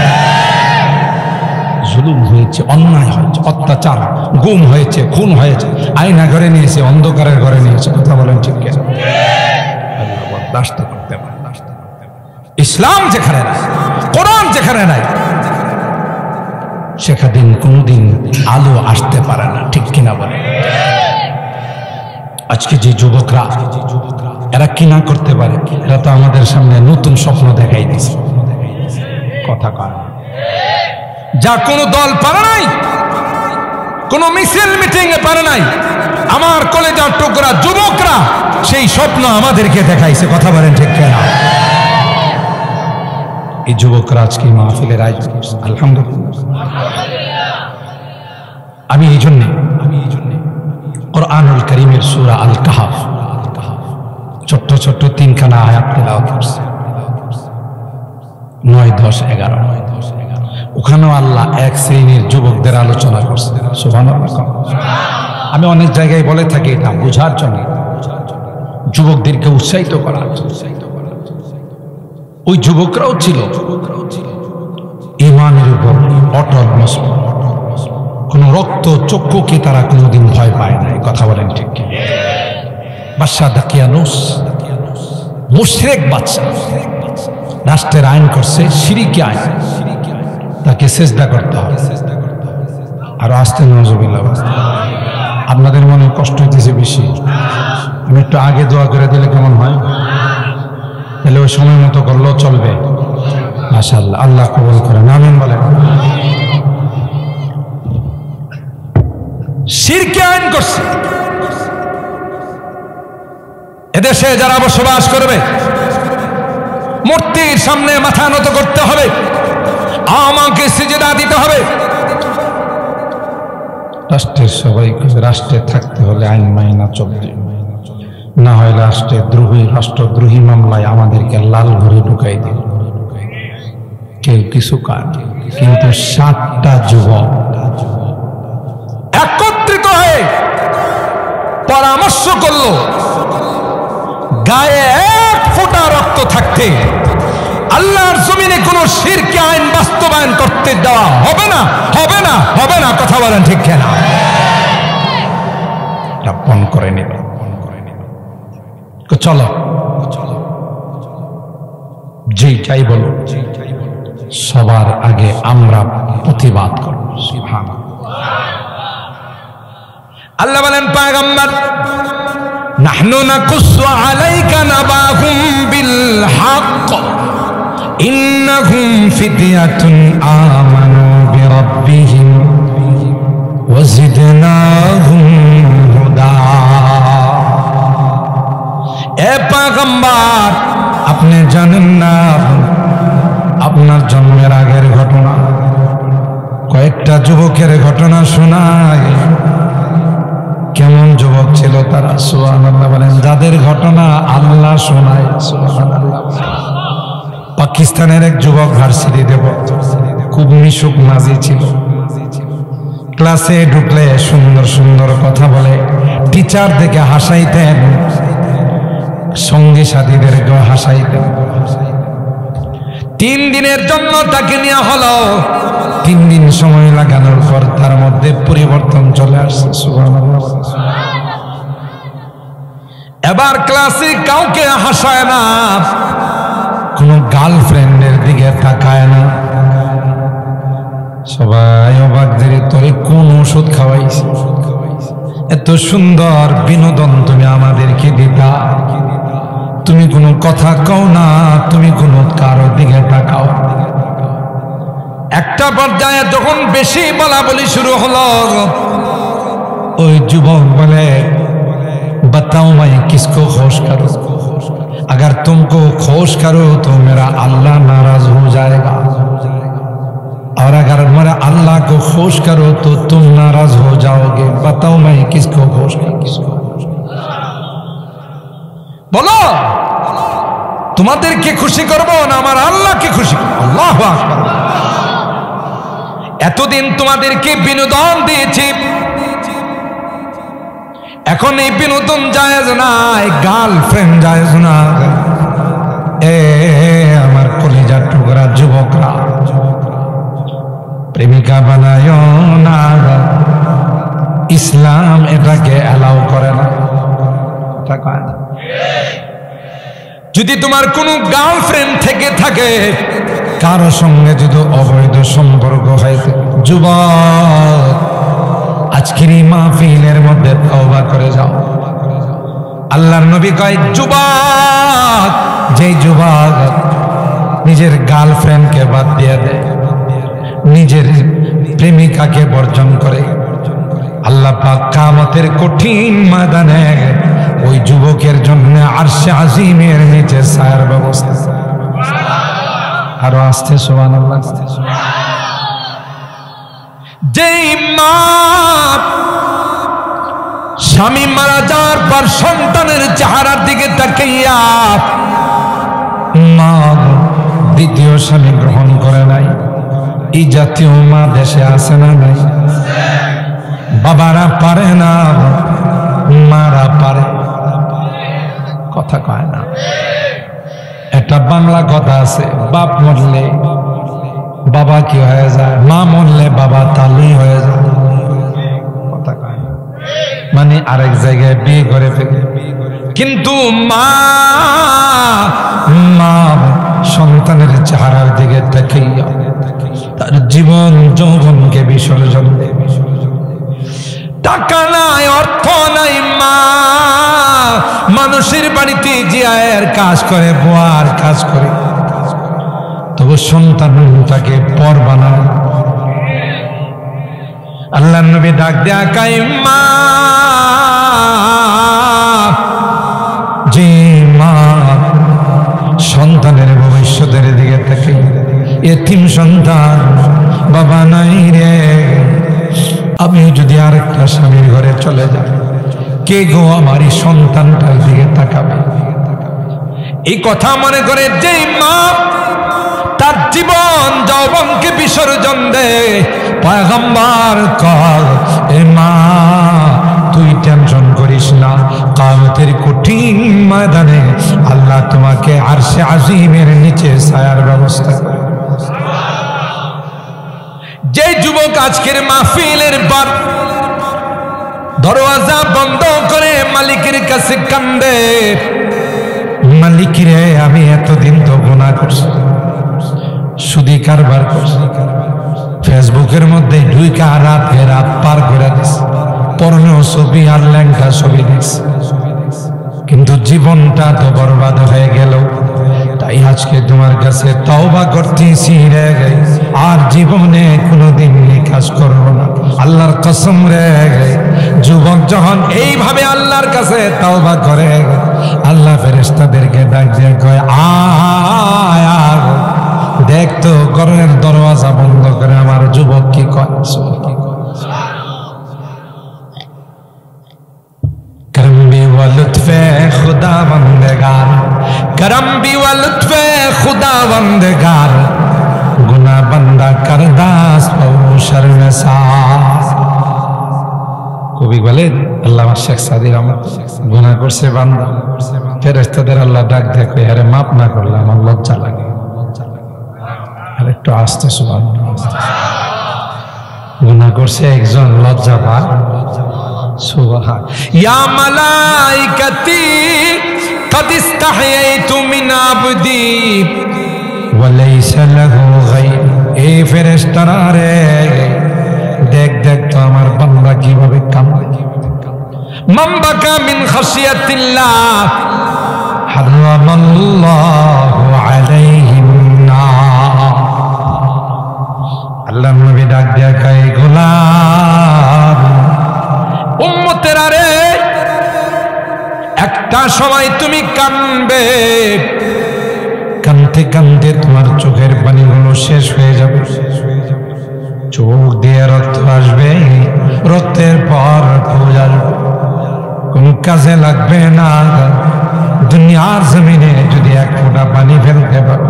A: জুলুম হয়েছে, অন্যায় হয়েছে, অত্যাচার, গুম হয়েছে, খুন হয়েছে, আয়না ঘরে নিয়েছে, অন্ধকারের ঘরে নিয়েছে। কথা বলেন ঠিক কিনা? আল্লাহ বরদাস্ত করতে পারে। ইসলাম যেখানে নাই, কোরআন যেখানে নাই, সেখানে কোনোদিন আলো আসতে পারে না। ঠিক কিনা বলে? আজকে যে যুবকরা এরা কি না করতে পারে, এরা তো আমাদের সামনে নতুন স্বপ্ন দেখাই দিছে। কথা কয় যা কোনো দল পারে নাই, কোনো মিছিল মিটিং এ পারে নাই, আমার কলেজার টুকরা যুবকরা সেই স্বপ্ন আমাদেরকে দেখাইছে। কথা বলেন ঠিক কিনা? এই যুবকরা আজকে মাহফিলের আয়োজন করছে, আলহামদুলিল্লাহ। আমি এই জন্য কুরআনুল কারীমের সূরা আল কাহফ ছোট্ট ছোট্ট 3খানা আয়াত তেলাওয়াত করছি, 9, 10, 11। ওখানেও আল্লাহ এক শ্রেণীর যুবকদের আলোচনা করছে। সুবহানাল্লাহ। আমি অনেক জায়গায় বলে থাকি এটা বোঝার জন্য, যুবকদেরকে উৎসাহিত করার জন্য। ওই যুবকরাও ছিল ঈমানের উপর অটল মজবুত, কোন রক্ত চক্ষুকে তারা কোনোদিন ভয় পায় নাই। কথা বলেন ঠিক কি? বাদশা দাকিয়ানুস মুশরিক বাদশা, রাষ্ট্রের আইন করছে শিরকি আইন, তাকে সেজদা করতে হবে। আর আস্তে নাউজুবিল্লাহ। আপনাদের মনে কষ্ট হইতেছে বেশি, আমি একটু আগে দোয়া করে দিলে কেমন হয়? তাহলে ওই সময় মতো করলেও চলবে। মাশাআল্লাহ, আল্লাহ কবুল করেন, আমিন বলেন। শিরকি আইন করছে। এদেশে যারা বসবাস করবে মূর্তির সামনে মাথা নত করতে হবে, আমাকে সিজদা দিতে হবে। রাষ্ট্রের সবাই রাষ্ট্রে থাকতে হলে আইন মাইনা চলবে, না হয় রাষ্ট্রদ্রোহী মামলায় আমাদেরকে লাল ঘরে ঢুকাই দিল। কেউ কিছু কাজ, কিন্তু 7টা যুবক একত্রিত হয়ে পরামর্শ করলো, গায়ে 1 ফোঁটা রক্ত থাকতে আল্লাহর জমিনে কোন শিরকি আইন বাস্তবায়ন করতে দেওয়া হবে না, হবে না, হবে না। কথা বলেন ঠিক কিনা? বন করে নেবে। চলো যেটাই বলো, সবার আগে আমরা প্রতিবাদ করব। আল্লাহ বলেন পয়গম্বর, নাহনু নাকুসু আলাইকা নাবাহুম বিল হক ইন্নাহুম ফিতয়াতুন আমানু বিরাব্বিহিম ওয়াজিদনাহুম হুদা। এ পয়গম্বর, আপনি জানেন না আপনার জন্মের আগের ঘটনা, কয়েকটা যুবকের ঘটনা শোনায়। কেমন যুবক ছিল তারা? সুবহানাল্লাহ বলেন। যাদের ঘটনা আল্লাহ শোনায়। সুবহানাল্লাহ। পাকিস্তানের এক যুবক ভার্সিটিতে পড়ত, খুব মিশুক মাঝি ছিল। ক্লাসে ঢুকলে সুন্দর সুন্দর কথা বলে, টিচার দেখে হাসাইতেন, সঙ্গী সাথীদেরকেও হাসাইতেন। 3 দিনের জন্য তাকে নেওয়া হলো। 3 দিন সময় লাগানোর পর তার মধ্যে পরিবর্তন চলে আসছে। সুবহানাল্লাহ। এবার ক্লাসে কাউকে হাসায় না, কোন গার্লফ্রেন্ডের দিকে তাকায় না, সবাই অবাক যে তোরে কোন ওষুধ খাওয়াইছে, এত সুন্দর বিনোদন তুমি আমাদেরকে দিতা, তুমি কোনো কথা কও না, তুমি কোনো কারো দিকে তাকাও। একটা পর্যায়ে যখন বেশি বলা বলি শুরু হলো, ওই যুবক বলে, बताओ मैं किसको खुश करूं, अगर तुमको खुश करो तो मेरा अल्लाह नाराज हो जाएगा, और अगर मेरा अल्लाह को खुश करो तो तुम नाराज हो जाओगे, बताओ मैं किसको खुश करूं। बोलो, তোমাদেরকে খুশি করব না আমার আল্লাহকে খুশি করব? আল্লাহু আকবার। এতদিন তোমাদেরকে বিনোদন দিয়েছি, এখন এই বিনোদন জায়েজ নাই, গার্লফ্রেন্ড জায়েজ না। এ আমার কলিজার টুকরা যুবকরা, প্রেমিকা বানায় না, ইসলাম এটাকে অ্যালাউ করে না। যদি তোমার কোনো গার্লফ্রেন্ড থেকে থাকে, কারো সঙ্গে যদি অবৈধ সম্পর্ক হয়, যুবক আজকের এই মাহফিলের মধ্যে তওবা করে যাও। আল্লাহর নবী কয়, যুবক, যে যুবক নিজের গার্লফ্রেন্ডকে বাদ দিয়ে দেয়, নিজের প্রেমিকাকে বর্জন করে, আল্লাহ পাক কিয়ামতের কঠিন ময়দানে ওই যুবকের জন্য আরশে আজিমের নিচে ছায়ার ব্যবস্থা। আরো আস্তে সুবহানাল্লাহ। যেই মা স্বামী মারা যাওয়ার পর সন্তানের চেহারার দিকে তাকাইয়া মা দ্বিতীয় স্বামী গ্রহণ করে নাই, এই জাতীয় মা দেশে আছে না নাই? বাবারা পারে না, মারা পারে। কথা কয় না। একটা বাংলা কথা আছে, বাপ মরলে বাবা কি হয়ে যায়, মা মরলে বাবা তালুই হয়ে যায়। কথা কয় না, মানে আরেক জায়গায় বিয়ে করে ফেলে। কিন্তু মা সন্তানের চেহারার দিকে তাকাইয়া তার জীবন যৌবনকে বিসর্জন দেয়। টাকা নাই, অর্থ নাই, মা মানুষের বাড়িতে জিয়ায়ের কাজ করে, বুয়ার কাজ করে, তবু সন্তানটাকে পর বানায়। আল্লাহর নবী ডাক দেয়া কয়, মা, যে মা সন্তানের ভবিষ্যতের দিকে থাকে, এতিম সন্তান, বাবা নাই রে, আমি যদি আরেকটা স্বামীর ঘরে চলে যাই, কে গো আমার এই সন্তানটার দিকে তাকাবে? এই কথা মনে করে যেই মা তার জীবন যৌবনকে বিসর্জন দেয়, পয়গম্বর কয়, এ মা তুই টেনশন করিস না, কিয়ামতের কঠিন ময়দানে আল্লাহ তোমাকে আরশে আজিমের নিচে ছায়ার ব্যবস্থা করে। যে যুবক আজকের মাহফিলের পর দরওয়াজা বন্ধ করে মালিকের কাছে কান্দে, মালিক রে আমি এতদিন তো গুনাহ করছি, সুদি কারবার করছি, ফেসবুকের মধ্যে ঢুইকা রাতে রাত পার করে দিছি, পর্ণ ছবি আর ল্যাংটা ছবি দিছি, কিন্তু জীবনটা তো বরবাদ হয়ে গেল। তাই আজকে তোমার কাছে তওবা করতেছি রে, আর জীবনে কোনোদিন এই কাজ করবো না, আল্লাহর কসম রে। যুবক যখন এইভাবে আল্লাহর কাছে তওবা করে, আল্লাহ ফেরেশতাদেরকে ডাক দিয়ে কয়, আয় দেখ তো ঘরের দরওয়াজা বন্ধ করে আমার যুবক কি কয়। करम भी व लुत्फ़े खुदा बंदगार, करम भी व लुत्फ़े खुदा बंदगार, गुना बंदा करदास शर्मसार। কবি বলে আল্লামা শেখ সাদী রহমান, গুনাহ করছে বান্দা, ফেরেশতাদের আল্লাহ ডাক দেখে, আরে মাপ না করলে আমার লজ্জা লাগে। আর একটু আস্তে সুবহানাল্লাহ। গুনাহ করছে একজন, লজ্জা পায়। সুবহান ইয়া মালাইকাতি قد استحييت من عبدي وليس له غير। এই ফেরেশতারা রে, দেখ দেখ তো আমার বান্দা কিভাবে কাঁদে। মান বাকা মিন খাশিয়াতিল্লাহ হারামাল্লাহু আলাইহিন নার। আল্লাহর নবী ডাক দিয়া কয়, গোলাম উম্মতেরা রে, একটা সময় তুমি কাঁদবে, কাঁদতে কাঁদতে তোমার চোখের পানিগুলো শেষ হয়ে যাবে, চোখ দিয়ে রক্ত আসবে, রক্তের পর ফুল আসবে, কোন কাজে লাগবে না। দুনিয়ার জমিনে যদি এক ফোঁটা পানি ফেলতে পারো,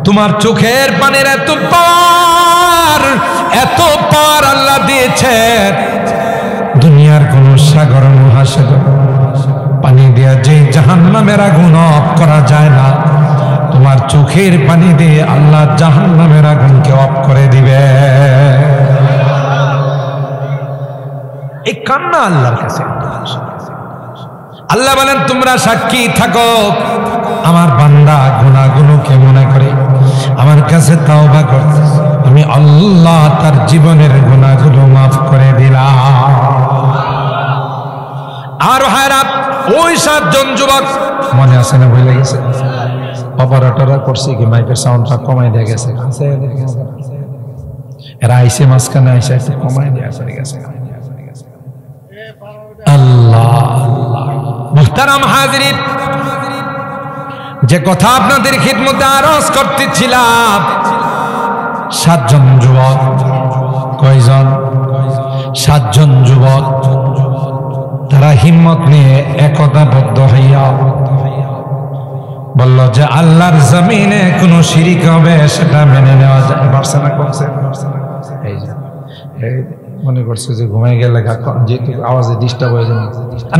A: তোমার চোখের পানির এত পার আল্লাহ দিয়েছে, দুনিয়ার কোন সাগর মহাসাগর দিয়ে যে জাহান্নামের আগুন অফ করা যায় না, তোমার চোখের পানি দিয়ে আল্লাহ জাহান্নামের আগুনকে অফ করে দিবে। এই কান্না আল্লাহর কাছে। আল্লাহ বলেন তোমরা সাক্ষী থাকো, আমার বান্দা গুনাহগুলোকে মনে করে আমার কাছে তাওবা করতে, আমি আল্লাহ তার জীবনের গুনাহগুলো মাফ করে দিলাম। আর হায়রাত ওই 7 জন যুবক মনে আছে না? ভুলে গেছে? অপারেটররা করছে কি মাইকের সাউন্ডটা কমাই দিয়ে গেছে, এরা আইসে মাঝখানে আইসে একটু কমাই দেওয়া পড়ে গেছে। আল্লাহ আল্লাহ। মুহতারাম হাজিরিন, যে কথা আপনাদের খিদমতে আরজ করতেছিলাম, 7 জন যুবক। কয়জন? 7 জন যুবক। তারা হিম্মত নিয়ে একতাবদ্ধ হইয়া বলল যে আল্লাহর জমিনে কোনো শিরিক হবে সেটা মেনে নেওয়া যায়। পারছে না? করছে? এই যে মনে করছে যে ঘুমাই গেলে যেহেতু আওয়াজে ডিস্টার্ব হয়ে যাবে,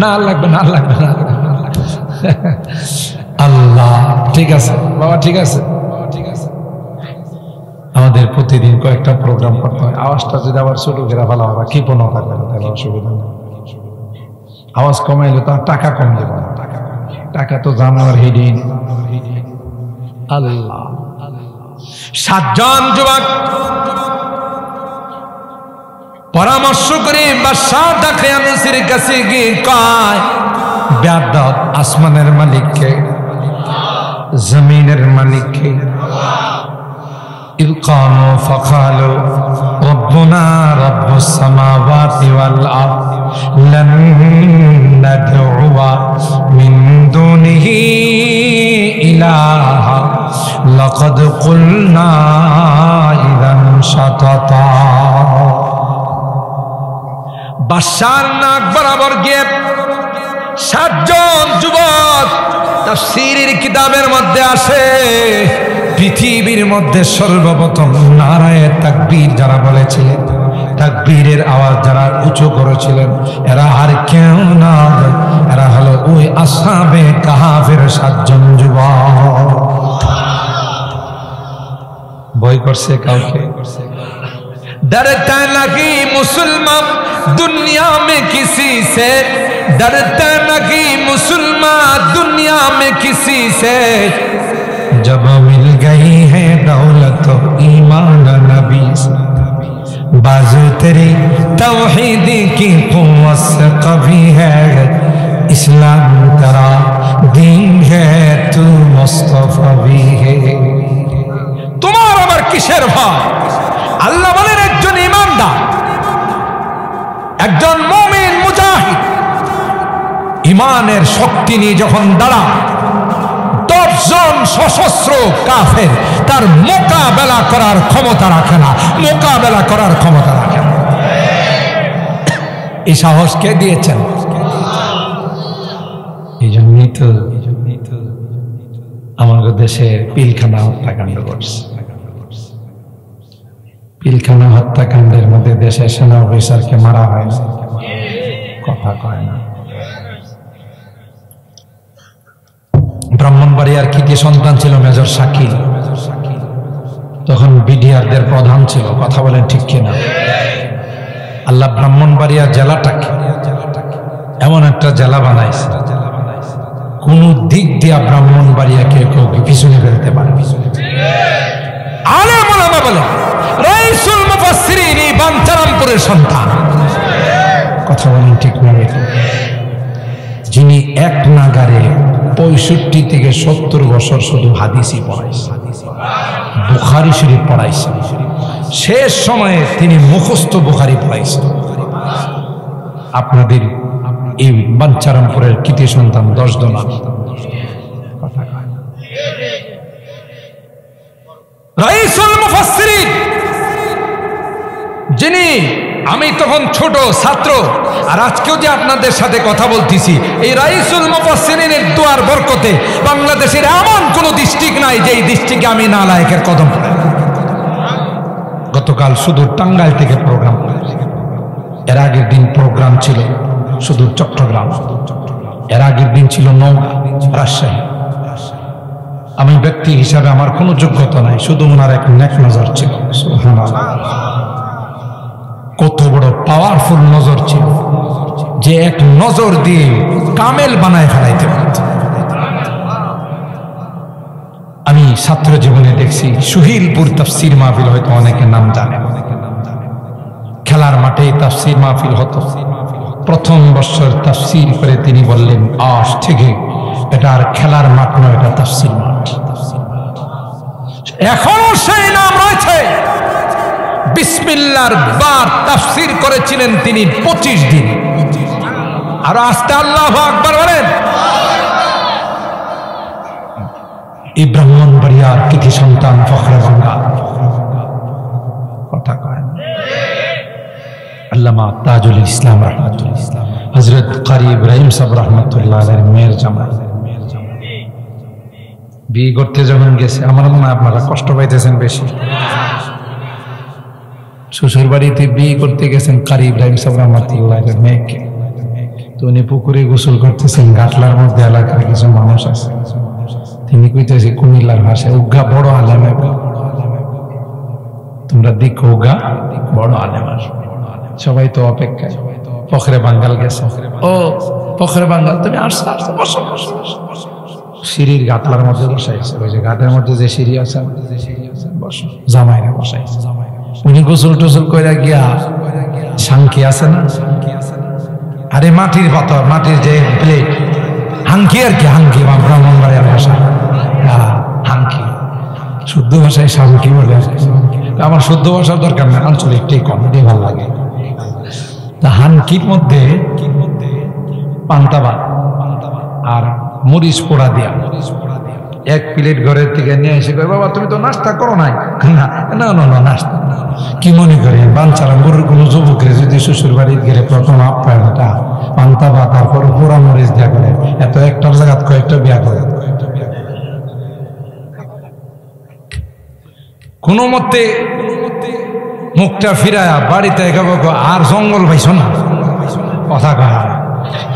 A: না আর লাগবে না, আর লাগবে না। আল্লাহ ঠিক আছে বাবা, ঠিক আছে। আমাদের প্রতিদিন কয়েকটা প্রোগ্রাম করতে হয়, আওয়াজটা যদি আবার ছোট করে ভালো হবে কি কোনো থাকবে না, তাহলে অসুবিধা নেই। আওয়াজ কমাইলে তো আর টাকা কম দেবো না, টাকা তো জানার হিডিন। আল্লাহ। 7 জন যুবক পরামর্শ করে বাদশাহ দাখিয়ানুসির কাছে গিয়ে কয়, বেয়াদব, আসমানের মালিককে, জমিনের মালিককে। ইলকানু ফাকালু রব্বুনা রব্বুস সামাওয়াতি ওয়াল আরদ লান নাদউয়া মিন দুনিহি ইলাহা লাকাদ কুলনা ইযান শাতাতা। বাদশার নাক বরাবর গিয়ে 7 জন যুবক, তাফসীরের কিতাবের মধ্যে আসে পৃথিবীর মধ্যে সর্বপ্রথম নারায়ে তাকবীর যারা বলেছিলেন, তাকবীরের আওয়াজ যারা উঁচু করেছিলেন, এরা আর কেউ না, এরা হলো ওই আসহাবে কাহাফের 7 জন যুবক। ভয় করছে কাউকে? डरता नहीं मुसलमान दुनिया में किसी से, डरता नहीं मुसलमान दुनिया में किसी से, जब मिल गई है दौलत ईमान नबी से, बाजू तेरी तौहीद की कुव्वत से कभी है, इस्लाम तेरा दीन है, तू मुस्तफा भी है। तुम्हारा अमर किसेर भाई? আল্লাহ বলেন একজন ইমানদার, একজন মুমিন মুজাহিদ ইমানের শক্তি নিয়ে যখন দাঁড়ায়, 10 জন সশস্ত্র কাফের তার মোকাবেলা করার ক্ষমতা রাখে না, মোকাবেলা করার ক্ষমতা রাখে না। এই সাহস কে দিয়েছেন? এই জন্যই তো আমাদের দেশে পিলখানা হত্যাকাণ্ড করছে। পিলখানা হত্যাকাণ্ডের মধ্যে দেশের সেনা অফিসারকে মারা হয় না, কথা কয় না। ব্রাহ্মণবাড়িয়ার কৃতি সন্তান ছিল মেজর শাকিল, তখন বিডিআরদের প্রধান ছিল, কথা বলেন ঠিক কিনা? আল্লাহ ব্রাহ্মণবাড়িয়া জেলাটাকে এমন একটা জেলা বানাইছে, কোন দিক দিয়া ব্রাহ্মণবাড়িয়াকে কেউ পিছনে ফেলতে পারে। আলেম ওলামা বলেন রাইসুল মুফাসসিরিন বাঞ্ছারামপুরের সন্তান, কথা বলেন ঠিক না? যিনি এক নাগারে 65 থেকে 70 বছর শুধু হাদিসই পড়াইছে, বুখারী শরীফ পড়াইছে, শেষ সময়ে তিনি মুখস্থ বুখারী পড়াইছেন। আপনাদের এই বাঞ্ছারামপুরের কৃতি সন্তান 10 জন। রাইসুল মুফাসসিরিন, যিনি আমি তখন ছোট ছাত্র, আর আজকেও যে আপনাদের সাথে কথা বলতেছি, এই রাইসুল মুফাসসিরিনের দোয়ার বরকতে বাংলাদেশের এমন কোন ডিস্ট্রিক্ট নাই যে এই ডিস্ট্রিক্টে আমি নালায়েকের কদম পড়ে। গতকাল সুদূর টাঙ্গাইল থেকে প্রোগ্রাম, এর আগের দিন প্রোগ্রাম ছিল সুদূর চট্টগ্রাম, এর আগের দিন ছিল নওগাঁ, রাজশাহী। আমি ব্যক্তি হিসাবে আমার কোনো যোগ্যতা নাই, শুধু ওনার এক নেক নজর ছিল। সুবহানাল্লাহ, কত বড় পাওয়ারফুল নজর ছিল যে এক নজর দিয়ে কামেল বানায় ফেলাইতে পারত। আমি ছাত্র জীবনে দেখছি সুহিলপুর তাফসীর মাহফিল, হয়তো অনেকে নাম জানে, খেলার মাঠে তাফসীর মাহফিল হতো। প্রথম বছর তাফসীর করে তিনি বললেন, আজ থেকে এটা আর খেলার মাঠ নয়, এটা তাফসীর মাঠ। এখনো সেই নাম রয়েছে। বিসমিল্লাহর বার তাফসীর করেছিলেন তিনি 25 দিন। আর আস্তে আল্লাহু আকবার বলেন। এই ব্রাহ্মণবাড়িয়ার কৃতি সন্তান ফখরে বাংলা, কথা কয় আল্লামা তাজুল ইসলাম রাহমাতুল্লাহ, হযরত কারি ইব্রাহিম সাহেব রাহমাতুল্লাহ আলাইহির মেয়ের জামাই বিয়ে করতে যখন গেছে, আমার মনে হয় আপনারা কষ্ট পাইতেছেন বেশি। শ্বশুর বাড়িতে বিয়ে করতে গেছেন কারি ইব্রাহিম সাহেব রাহমাতুল্লাহ আলাইহির মেয়েকে, তো উনি পুকুরে গোসল করতেছেন। ঘাটলার মধ্যে এলাকার কিছু মানুষ আছে, তিনি কইতেছে কুমিল্লার ভাষায়, উগা বড় আলেম, তোমরা দেখো উগা বড় আলেম। সবাই তো অপেক্ষায়, ফখরে বাঙ্গাল গেছে। ও ফখরে বাঙ্গাল, তুমি আসছো, বসো। সিঁড়ির ঘাটলার মধ্যে বসাইছে, ওই যে ঘাটের মধ্যে যে সিঁড়ি আছে, বসো। জামাইরা বসাইছে। উনি গোসল টোসল কইরা গিয়া সাংকি আছে না, আরে মাটির পাথর, মাটির যে প্লেট, হাঙ্কি আর কি, হাঙ্কি বা ব্রাহ্মণবাড়িয়ার ভাষা, হাঙ্কি, শুদ্ধ ভাষায় সাংকি বলে। আমার শুদ্ধ ভাষার দরকার নেই, আঞ্চলিকটাই কম দিয়ে ভালো লাগে। তা হাঙ্কির মধ্যে পান্তা ভাত আর মরিচ পোড়া দিয়া এক প্লেট ঘরের থেকে নিয়ে এসে কয়, বাবা তুমি তো নাস্তা করো নাই? না না না, নাস্তা কি মনে করে বাঞ্চারা গরুর কোনো যুবকের যদি শ্বশুর বাড়ির গেলে প্রথম আপ্যায়নটা পান্তা ভাত, তারপর পোড়া মরিচ দেয়া করে, এত একটার জায়গা কয়েকটা বিয়া করে। কোন মতে মুখটা ফিরায়া বাড়িতে একাবো, আর জঙ্গল পাইছ না, কথা কয়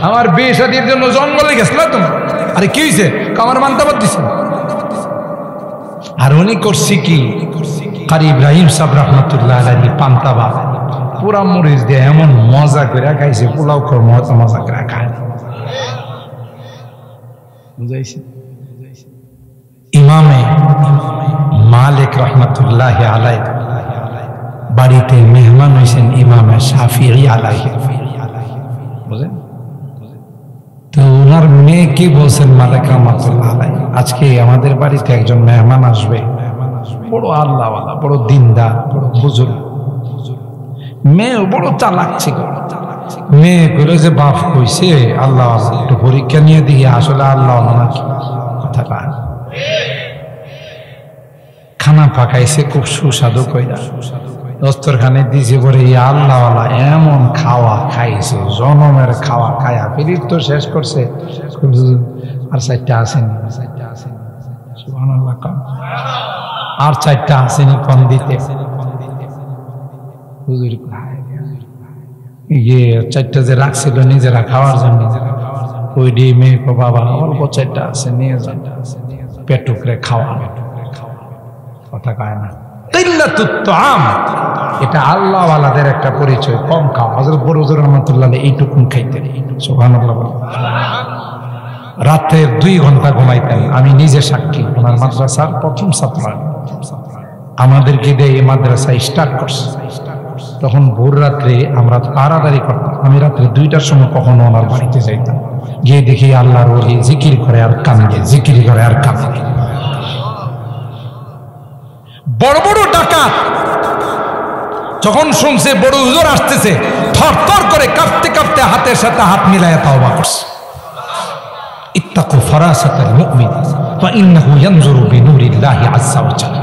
A: আমার বিয়ে শাদীর জন্য জঙ্গলে গেছিল তুমি। আরে কি হয়েছে? আমার মানতে পারতেছি। আর উনি করছি কি, কারি ইব্রাহিম সাহেব রাহমাতুল্লাহ আলাইহি পান্তা ভাত পুরা মরিচ দিয়ে এমন মজা করে খাইছে, পোলাও করে মজা করে খায়। বুঝাইছে? ইমামে মালিক রাহমাতুল্লাহ আলাইহি বাড়িতে মেহমান হয়েছেন ইমামে শাফিঈ আলাইহি, বুঝলেন? তো ওনার মেয়ে কি বলছেন মালিক রাহমাতুল্লাহ আলাইহি, আজকে আমাদের বাড়িতে একজন মেহমান আসবে, বড় আল্লাহওয়ালা, বড় দিনদার, বড় বুজুর্গ। মেয়ে বড় চালাক ছিল। মেয়ে করে যে বাপ কইছে আল্লাহ, একটু পরীক্ষা নিয়ে দিয়ে আসলে আল্লাহ নাকি, কথা কয়। খানা পাকাইছে খুব সুস্বাদু কইরা, দস্তরখানে দিয়েছে পরে আল্লাহওয়ালা এমন খাওয়া খাইছে, জনমের খাওয়া খায়া ফিরির তো শেষ করছে। আর 4টা আসেনি, সুবহানাল্লাহ, আর 4টা আসেনি কম দিতে। ইয়ে 4টা যে রাখছিল নিজেরা খাওয়ার জন্য, ওই ডি মেয়ে বাবা অল্প 4টা আছে, নিয়ে যান, পেটুকরে খাওয়া, কথা কয় না। এটা আল্লাহওয়ালাদের একটা পরিচয়, কম খাওয়া। হযরত বরুজুর রহমাতুল্লাহ এইটুকুন খাইতেন, সুবহানাল্লাহ। রাতে 2 ঘন্টা ঘুমাইতেন, আমি নিজে সাক্ষী। ওনার মাদ্রাসার প্রথম ছাত্র, আমাদেরকে দিয়ে এই মাদ্রাসা স্টার্ট করছে। তখন ভোর রাত্রে আমরা তাড়াতাড়ি করতাম। আমি রাত্রে 2টার সময় কখনো ওনার বাড়িতে যাইতাম, গিয়ে দেখি আল্লাহর ওলি জিকির করে আর কান্দে, জিকির করে আর কান্দে। বড় বড় ডাকাত যখন শুনছে বড় হুজুর আসতেছে, থর থর করে কাঁপতে কাঁপতে হাতের সাথে হাত মিলাইয়া তাওবা করছে। ইত্তাকু ফারাসাতাল মুমিন ওয়া ইন্নাহু ইয়ানজুরু বিনুরিল্লাহি আযজা ওয়া জাল্লা।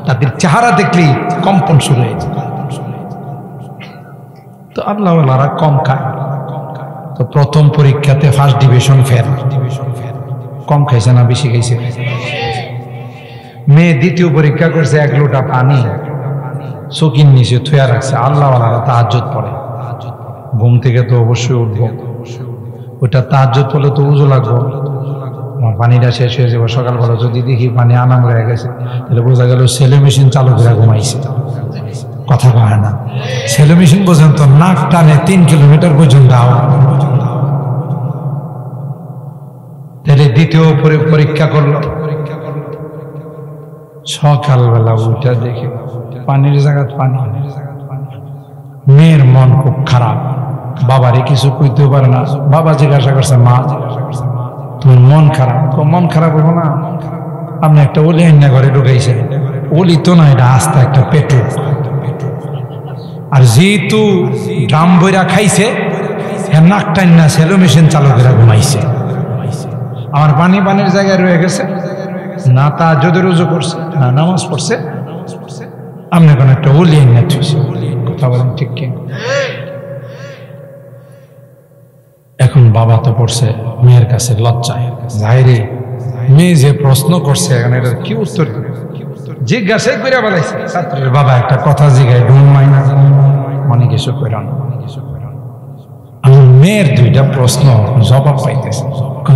A: তাদের চেহারা দেখলেই কম্পন শুরু হয়ে যায়। তো আল্লাহওয়ালারা কম খায়। তো প্রথম পরীক্ষাতে ফার্স্ট ডিভিশন ফেল। কম খাইছে না বেশি খাইছে? মেয়ে দ্বিতীয় পরীক্ষা করছে, 1 লোটা পানি চকির নিচে থুয়া রাখছে। আল্লাহওয়ালারা তাহাজ্জুদ পড়ে, ঘুম থেকে তো অবশ্যই উঠবো, ওটা তাহাজ্জুদ পড়লে তো উযু লাগবে, আমার পানিটা শেষ হয়ে যাবে। সকালবেলা যদি দেখি পানি আনাম হয়ে গেছে, তাহলে বোঝা গেল সেলো মেশিন চালু করে ঘুমাইছে। কথা কয় না, সেলো মেশিন পর্যন্ত নাক টানে 3 কিলোমিটার পর্যন্ত আওয়াজ। তাহলে দ্বিতীয় পরীক্ষা করলো, সকালবেলা উঠা দেখে পানির জায়গা পানি। মেয়ের মন খুব খারাপ, বাবারে কিছু কইতেও পারে না। বাবা জিজ্ঞাসা করছে, মা তোর মন খারাপ? মন খারাপ হবো না, আপনি একটা ওলি আইনা ঘরে ঢুকাইছে। ওলি তো না, এটা আস্তে একটা পেট্রোল। আর যেহেতু ড্রাম বইরা খাইছে, নাক টাইনা সেলো মেশিন চালু করে ঘুমাইছে। আমার পানির জায়গায় রয়ে গেছে, না তা যদি রুজু করছে না নামাজ পড়ছে, আপনি কোন একটা ওলি আইনা থুইছে। কথা বলেন ঠিক কি? এখন বাবা তো পড়ছে মেয়ের কাছে লজ্জায়, যাইরে মেয়ে যে প্রশ্ন করছে এখন এটার কি উত্তর জিজ্ঞাসা করে বলাইছে। ছাত্রের বাবা একটা কথা জিগায়, ডুন মাইনা মনে কিছু করে না। আমার মেয়ের 2টা প্রশ্ন জবাব পাইতেছে।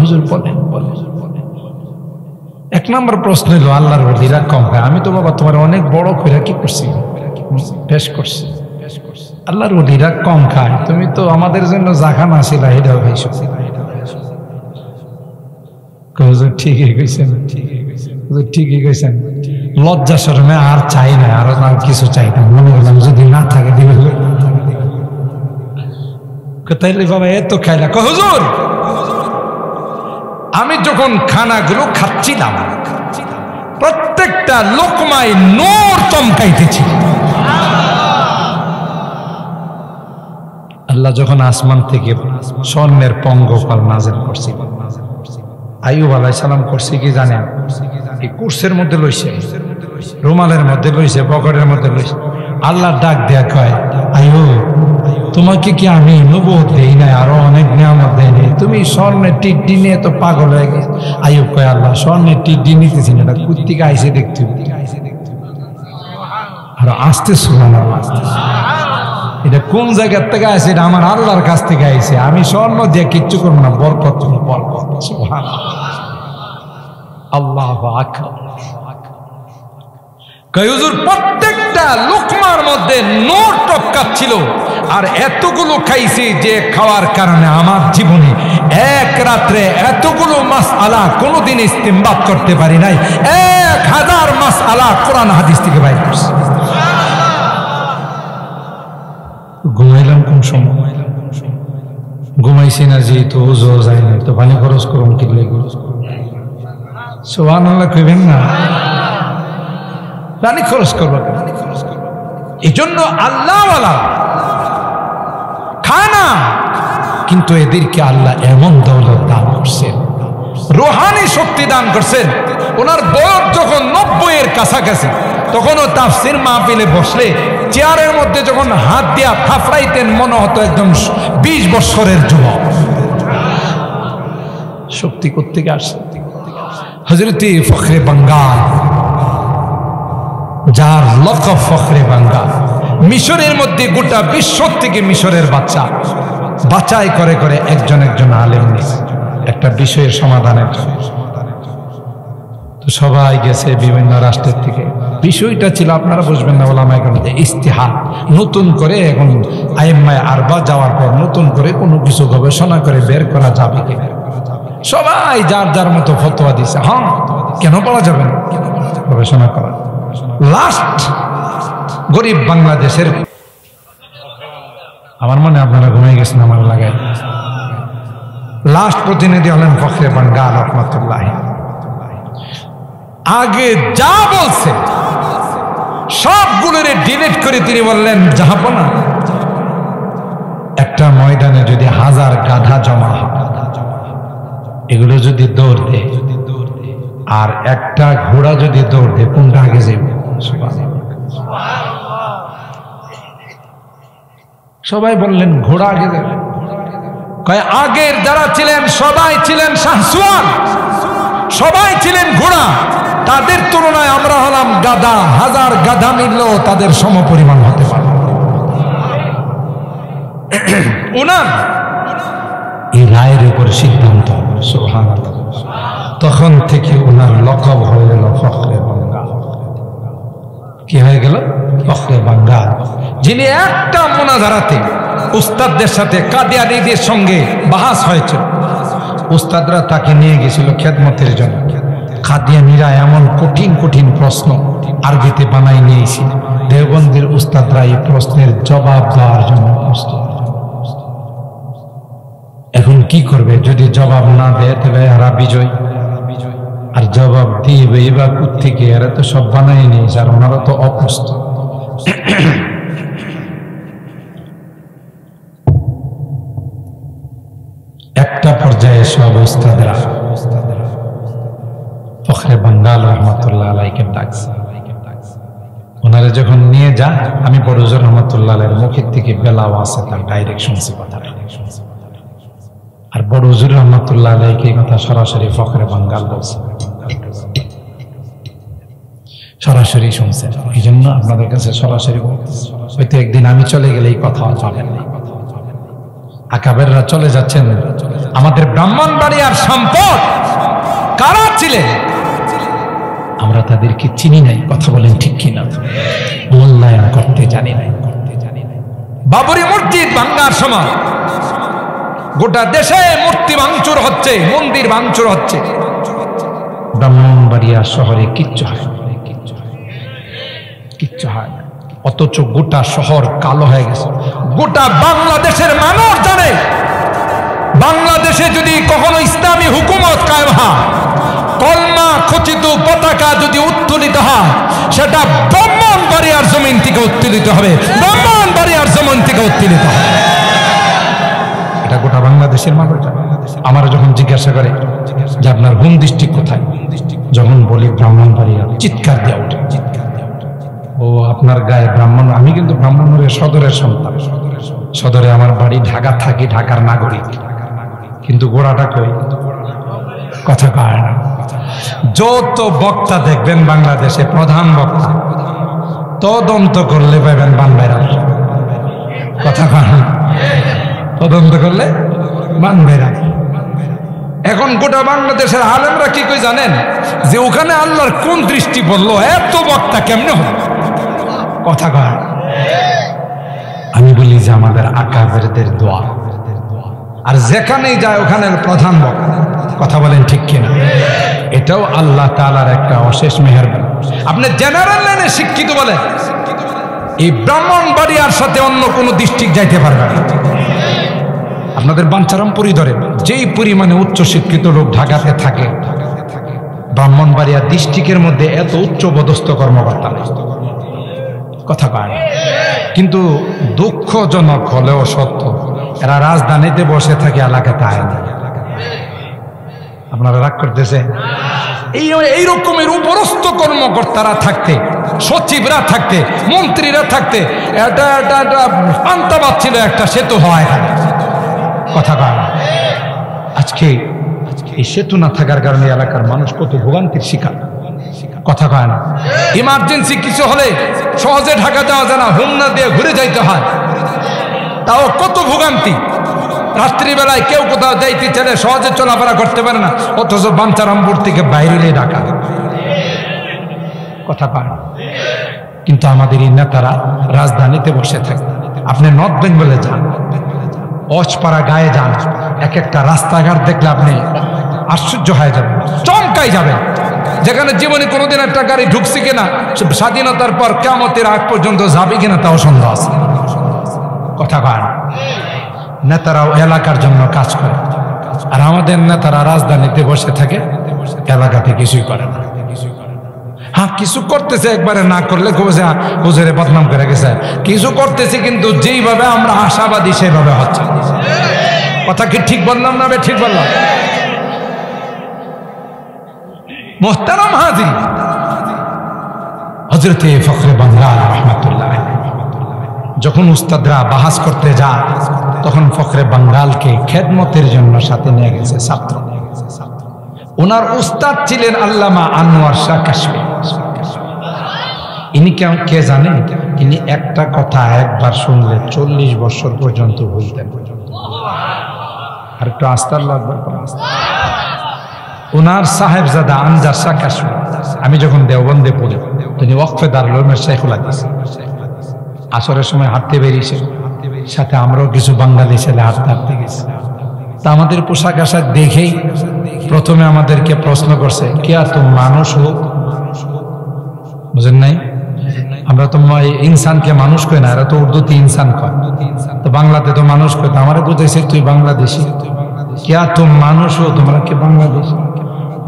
A: হুজুর বলেন। 1 নম্বর প্রশ্ন হলো, আল্লাহর ওলিরা কম খায়? আমি তো বাবা তোমার অনেক বড় কইরা কি করছি, পেশ করছি। আল্লাহর ওলিরা কম খায়, তুমি তো আমাদের জন্য জাখান আসিলা, এটাও খাইছো। হুজুর ঠিকই কইছেন, হুজুর ঠিকই কইছেন। লজ্জা শরমে আর চাই না, আরো কিছু চাই না। মনে করলাম যদি না থাকে দিবে। তাইলে বাবা এত খাইলা? হুজুর আমি যখন খানাগুলো খাচ্ছিলাম, প্রত্যেকটা লোকমায় নূর চমকাইতেছি। আল্লাহ যখন আসমান থেকে স্বর্ণের পঙ্গপাল নাযিল করছিল, আইয়ুব আলাইহিস সালাম করছে কি জানেন? এই কুরসের মধ্যে লইছে, রুমালের মধ্যে লইছে, পকেটের মধ্যে লইছে। আল্লাহ ডাক দেয়া কয়, আইয়ুব তোমাকে কি আমি নবুয়ত দেই নাই, আরো অনেক নিয়ামত দেই নাই? তুমি স্বর্ণের টিড্ডি নিয়ে তো পাগল হয়ে গেছে। আইয়ুব কয়, আল্লাহ স্বর্ণের টিড্ডি নিতেছি না, এটা কুত্তিকে আইসে দেখতে। আর আসতে সুবহানাল্লাহ, এটা কোন জায়গার থেকে আসে? এটা আমার আল্লাহর কাছ থেকে আইছে। আমি স্বর্ণ দিয়ে কিচ্ছু করবো না, বরকত বরকত। সুবহানাল্লাহ, আল্লাহু আকবার। হুজুর প্রত্যেকটা লোকমার মধ্যে নূর টপকাচ্ছিল, আর এতগুলো খাইছি যে খাওয়ার কারণে আমার জীবনে এক রাত্রে এতগুলো মাসআলা কোনোদিন ইস্তেমবাদ করতে পারি নাই। 1000 মাসআলা কোরআন হাদিস থেকে বাইর করছি। ঘুমাইলাম কোন সময়? ঘুমাইছি না যেহেতু ওযু যায় না, তো পানি খরচ করুন কি লাগবে? সুবহানাল্লাহ কইবেন না? পানি খরচ করবো। এই জন্য আল্লাহওয়ালা খায় না, কিন্তু এদেরকে আল্লাহ এমন দৌলত দান করছেন, রুহানি শক্তি দান করছেন। ওনার বয়স যখন 90-এর কাছাকাছি, তখনও তাফসীর মাহফিলে বসলে চেয়ারের মধ্যে যখন হাত দিয়া থাপড়াইতেন, মনে হতো একদম 20 বছরের যুবক। শক্তি কোত্থেকে আসছে? হযরত ফখরে বাঙ্গাল, যার লকব ফখরে বাঙ্গাল, মিশরের মধ্যে গোটা বিশ্ব থেকে মিশরের বাচ্চা বাছাই করে করে একজন একজন আলেম নিয়েছে একটা বিষয়ের সমাধানের জন্য। তো সবাই গেছে বিভিন্ন রাষ্ট্রের থেকে। বিষয়টা ছিল, আপনারা বুঝবেন না, ওলামায়ে কেরামদের ইজতিহাদ। নতুন করে এখন আইম্মায়ে আরবা যাওয়ার পর নতুন করে কোনো কিছু গবেষণা করে বের করা যাবে কি? সবাই যার যার মতো ফতোয়া দিছে। হ্যাঁ, কেন বলা যাবে না? গবেষণা করা। লাস্ট গরিব বাংলাদেশের, আমার মনে আপনারা ঘুমিয়ে গেছেন আমার লাগায়, লাস্ট প্রতিনিধি হলেন ফখরে বাঙ্গাল রহমাতুল্লাহ। আগে যা বলছে সবগুলোরে ডিলিট করে তিনি বললেন, জাহাপনা, একটা ময়দানে যদি 1000 গাধা জমা হয়, এগুলো যদি দৌড় দেয়, আর একটা ঘোড়া যদি দৌড় দেয়, কোনটা আগে যাবে? সবাই বললেন ঘোড়া আগে যাবে। কয় আগের যারা ছিলেন সবাই ছিলেন শাহসওয়াল, সবাই ছিলেন ঘোড়া, তাদের তুলনায় আমরা হলাম গাধা। 1000 গাধা মিললেও তাদের সমপরিমাণ হতে পারে। ওনার এই রায়ের উপর সিদ্ধান্ত হবে। সুবহানাল্লাহ। তখন থেকে ওনার লকব হয়ে গেল ফখরে বাঙ্গাল। কি হয়ে গেল? ফখরে বাঙ্গাল। যিনি একটা মুনাজারাতে উস্তাদদের সাথে কাদিয়ানীদের সঙ্গে বাহাস হয়েছে, উস্তাদরা তাকে নিয়ে গেছিল খেদমতের জন্য। কাদিয়ানীরা এমন কঠিন কঠিন প্রশ্ন আরবিতে বানাই নিয়েছে, দেওবন্দের উস্তাদরা এই প্রশ্নের জবাব দেওয়ার জন্য প্রস্তুত। এখন কি করবে? যদি জবাব না দেয় তাহলে এরা বিজয়, আর জবাব দিবে এবার কোত্থেকে? এরা তো সব বানাই নিয়েছে, আর ওনারা তো অপ্রস্তুত। একটা পর্যায়ে সব উস্তাদরা ফখরে বাঙ্গাল রহমতুল্লাহ আলাইকে ডাকছে। ওনারা যখন নিয়ে যায়, আমি বড় হুজুর রহমতুল্লাহ আলাইয়ের মুখের থেকে বেলাও আছে, তার ডাইরেক্ট শুনছি কথাটা। আর বড় হুজুর রহমতুল্লাহ আলাইকে কথা সরাসরি ফখরে বাঙ্গাল বলছে, সরাসরি শুনছেন। এই জন্য আপনাদের কাছে সরাসরি বলতেছে। হয়তো একদিন আমি চলে গেলে এই কথা পাবেন না। আকাবেররা চলে যাচ্ছেন। আমাদের ব্রাহ্মণবাড়িয়ার সম্পদ কারা ছিলেন আমরা তাদেরকে চিনি নাই। কথা বলেন ঠিক কিনা? মূল্যায়ন করতে জানি নাই। বাবরি মসজিদ ভাঙ্গার সময় গোটা দেশে মূর্তি ভাঙচুর হচ্ছে, মন্দির ভাঙচুর হচ্ছে, ব্রাহ্মণবাড়িয়া শহরে কিচ্ছু হয় না, কিচ্ছু হয় না। অথচ গোটা শহর কালো হয়ে গেছে। গোটা বাংলাদেশের মানুষ জানে, বাংলাদেশে যদি কখনো ইসলামী হুকুমত কায়েম হয়, কলমা খচিত পতাকা যদি উত্তোলিত হয়, সেটা ব্রাহ্মণবাড়িয়ার জমিন থেকে উত্তোলিত হবে, ব্রাহ্মণবাড়িয়ার জমিন থেকে উত্তোলিত হবে। এটা গোটা বাংলাদেশের মানুষ জানে। আমার যখন জিজ্ঞাসা করে যে আপনার হোম ডিস্ট্রিক্ট কোথায়, যখন বলি ব্রাহ্মণবাড়িয়া, চিৎকার দেওয়া ওঠে। ও আপনার গায়ে ব্রাহ্মণ? আমি কিন্তু ব্রাহ্মণবাড়িয়া সদরের সন্তান, সদরে আমার বাড়ি, ঢাকা থাকি, ঢাকার নাগরিক, কিন্তু গোড়াটা কই? কথা কয় না। যত বক্তা দেখবেন বাংলাদেশে, প্রধান বক্তা তদন্ত করলে পাবেন বানবেরা। কথা কয় না? তদন্ত করলে বানবেরা। এখন গোটা বাংলাদেশের আলেমরা কি কই জানেন? যে ওখানে আল্লাহর কোন দৃষ্টি পড়লো, এত বক্তা কেমনে হল? কথা কয়। আমি বলি যে আমাদের আকাবেরদের দোয়া, আর যেখানেই যায় ওখানে প্রধান বক্তা। কথা বলেন ঠিক কিনা? এটাও আল্লাহ তাআলার একটা অশেষ মেহেরবানি। আপনি জেনারেল লাইনে শিক্ষিত বলে এই ব্রাহ্মণবাড়িয়ার সাথে অন্য কোনো ডিস্ট্রিক্ট যাইতে পারবে না। আপনাদের বাঞ্ছারামপুরই ধরেন, যেই পরিমাণে উচ্চ শিক্ষিত লোক ঢাকাতে থাকে, ব্রাহ্মণবাড়িয়া ডিস্ট্রিক্টের মধ্যে এত উচ্চ পদস্থ কর্মকর্তা নেই। কথা কয় না। কিন্তু দুঃখজনক হলেও সত্য, এরা রাজধানীতে বসে থাকে, এলাকাতে আয় না। আপনারা রাগ করতেছে? এই রকমের উপরস্থ কর্মকর্তারা থাকতে, সচিবরা থাকতে, মন্ত্রীরা থাকতে, এটা পান্তা পাচ্ছিল একটা সেতু হয় এখানে। কথা কয় না। আজকে এই সেতু না থাকার কারণে এলাকার মানুষ কত ভোগান্তির শিকার। কথা কয় না। ইমার্জেন্সি কিছু হলে সহজে ঢাকা যাওয়া যায় না, হোমনা দিয়ে ঘুরে যাইতে হয়, তাও কত ভোগান্তি। রাত্রিবেলায় কেউ কোথাও যাইতে চাইলে সহজে চলাফেরা করতে পারে না, অথচ বাঞ্ছারামপুর থেকে বাইরে ঢাকা। কথা কয় না। কিন্তু আমাদের এই নেতারা রাজধানীতে বসে থাকে। আপনি নর্থ বেঙ্গলে যান, অজপাড়া গায়ে যান, এক একটা রাস্তাঘাট দেখলে আপনি আশ্চর্য হয়ে যাবেন, চমকাই যাবেন। যেখানে জীবনে কোনোদিন একটা গাড়ি ঢুকছে কিনা, স্বাধীনতার পর কিয়ামতের আগ পর্যন্ত যাবে কিনা তাও সন্দেহ আছে। কথা কয় না। নেতারাও এলাকার জন্য কাজ করে, আর আমাদের নেতারা রাজধানীতে বসে থাকে, এলাকাতে কিছুই করে না। হ্যাঁ, কিছু করতেছে, একবারে না করলে হুজুরে বদনাম করে গেছে। কিছু করতেছে, কিন্তু যেইভাবে আমরা আশাবাদী সেভাবে হচ্ছে। কথা কি ঠিক বললাম না? ঠিক বললাম? মোহতারাম হাজির, হযরতে ফখরে বাঙ্গাল রহমাতুল্লাহ যখন উস্তাদরা বাহাস করতে যায়, তখন ফখরে বাঙ্গালকে খেদমতের জন্য সাথে নিয়ে গেছে ছাত্র। ওনার উস্তাদ ছিলেন আল্লামা আনোয়ার শাহ কাশফি। ইনি কে জানেন? ইনি একটা কথা একবার শুনলে 40 বছর পর্যন্ত ভুলতেন। আর একটু আস্তার লাগবে। ওনার সাহেবজাদা আনজার শাহ কাশ্মীর, আমি যখন দেওবন্দে পড়ি তিনি ওয়াকফে দারুল উলুমের শেখুল হাদিস, আসরের সময় হাঁটতে বেরিয়েছে, সাথে আমরাও কিছু বাঙালি ছেলে হাঁটতে হাঁটতে গেছি। তা আমাদের পোশাক আশাক দেখেই প্রথমে আমাদেরকে প্রশ্ন করছে, কিয়া তুম মানুষ হো? বুঝেন নাই? আমরা তো ইনসানকে মানুষ কই না, এরা তো উর্দুতে ইনসান কয়, তো বাংলাতে তো মানুষ কয়। তো আমারে বুঝাইছে তুই বাংলাদেশি, क्या तुम मानुष हो? तुम्हारा क्या बांग्लादेश?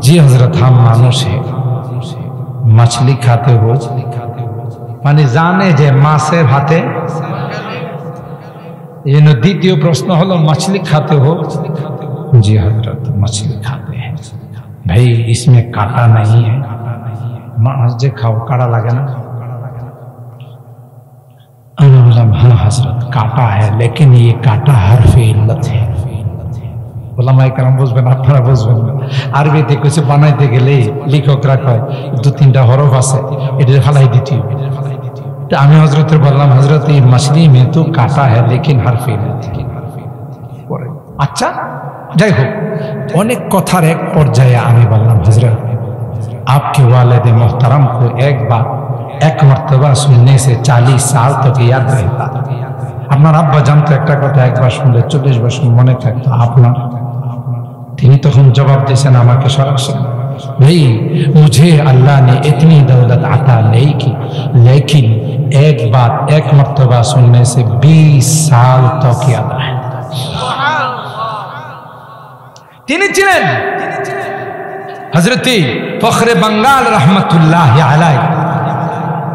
A: जी हजरत हम मानुष है। मछली खाते हो? माने जाने जे मासे भाते। ये द्वितीय प्रश्न हलो मछली खाते हो? जी हजरत मछली खाते हैं। भाई इसमें कांटा नहीं है? मांस जे खाओ काड़ा लगे ना? अरे बोला हाँ हजरत कांटा है, लेकिन ये कांटा हर्फ इल्लत है। ওলামায়ে কেরাম বুঝবেন, আপনারা বুঝবেন না। আরবিতে কিছু বানাইতে গেলে লেখকরা কয় 2-3টা হরফ আছে, এটা ফালাই দিতে হবে। তো আমি হযরতের বললাম, হযরত এই মাছলি মে তো কাটা है लेकिन हर्फ इल्लत है। আচ্ছা যাই হোক, অনেক কথার এক পর্যায়ে আমি বললাম, হযরত आपके वालिद मोहतरम को एक बार एक मर्तबा सुनने से 40 साल तक याद रहता। আপনার আব্বা জানতো একটা কথা একবার শুনলে 40 বছর মনে থাকতো। আপনার তিনি তখন জবাব দিয়েছেন আমাকে সরাসরি, भाई मुझे अल्लाह ने इतनी दौलत अता नहीं की, लेकिन एक बात एक मर्तबा सुनने से 20 साल तक याद है। তিনি ছিলেন হযরত ফখরে বাঙ্গাল রহমাতুল্লাহ আলাইহি,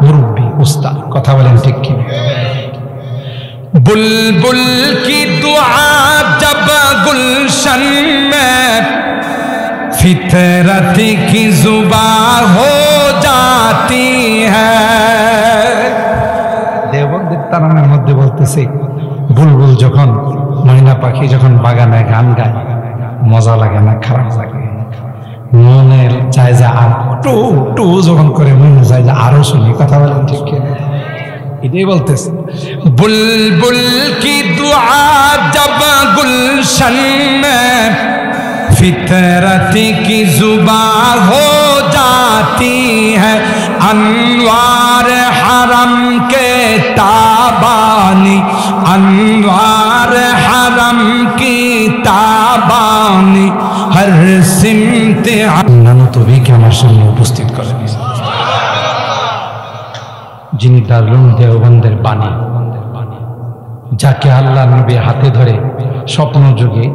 A: মুরব্বি উস্তাদ। কথা বলেন ঠিক কি? बुलबुल की दुआ जब गुलशन में फितरत की जुबां हो जाती है। দেওবন্দের তারানের মধ্যে বলতেছে, বুলবুল যখন, ময়না পাখি যখন বাগানে গান গায়, মজা লাগে না খারাপ লাগে? মনে চায় যে আর টু টু যখন করে মনে চায় যে আরো শুনি। কথা বলেন ঠিক কি? इधे बोलते बुलबुल की दुआ जब गुलशन में फितरत की जुबां हो जाती है, अनवार हरम के ताबानी, अनवार हरम की ताबानी हर सिमते तो भी क्या আমার সামনে উপস্থিত করে দিয়েছে, যিনি দারুল দেওবন্দের বাণী, যাকে আল্লাহ নবী হাতে ধরে স্বপ্ন যুগে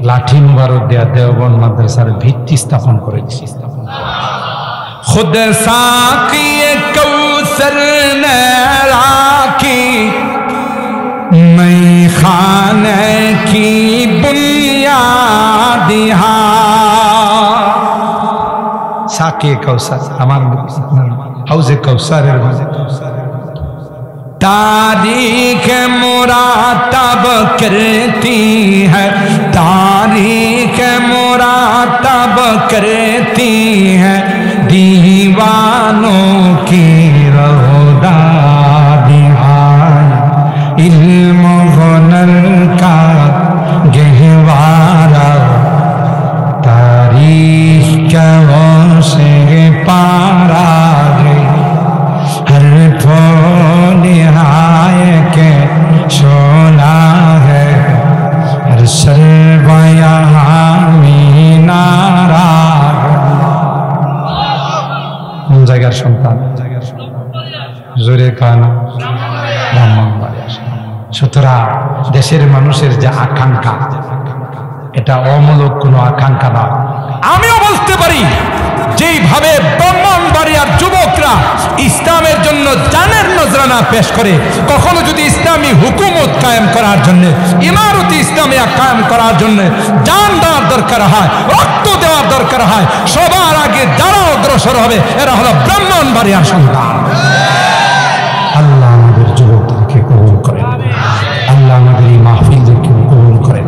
A: লাঠি মুবারক দেয়া দেওবন্দ মাদ্রাসার ভিত্তি স্থাপন করেছে। খুদ সাকি কৌসর নে রাখি मैं खाने की बुनियाद साके कौसर আমার हाउज़े कौसरेर माঝে तारीख मुरातब करती है, तारीख मुरातब करती है दीवानों की रौदा बिहार, इल्म हुनर का गहवारा तारीख का से पारा हर निहाय के सोना है, हर सर्वया मीनारा। কোন জায়গার সন্তান? জোরে কান ব্রাহ্মণবাড়িয়া। সুতরাং দেশের মানুষের যে আকাঙ্ক্ষা, এটা অমূলক কোনো আকাঙ্ক্ষা না। আমিও বলতে পারি যেইভাবে ব্রাহ্মণবাড়িয়ার যুবকরা ইসলামের জন্য জানের নজরানা পেশ করে, কখনো যদি ইসলামী হুকুমত কায়েম করার জন্য, ইমারতি ইসলামিয়া কায়েম করার জন্য জান দেওয়ার দরকার হয়, রক্ত দেওয়ার দরকার হয়, সবার আগে যারা অগ্রসর হবে এরা হলো ব্রাহ্মণবাড়িয়ার সন্তান। আল্লাহ আমাদের যুবকদেরকে কবুল করেন, আল্লাহ আমাদের এই মাহফিলদেরকে কবুল করেন,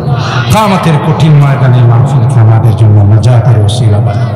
A: কিয়ামতের কঠিন ময়দানে মাহফিলকে আমাদের জন্য নাজাতের ওসিলা বানান।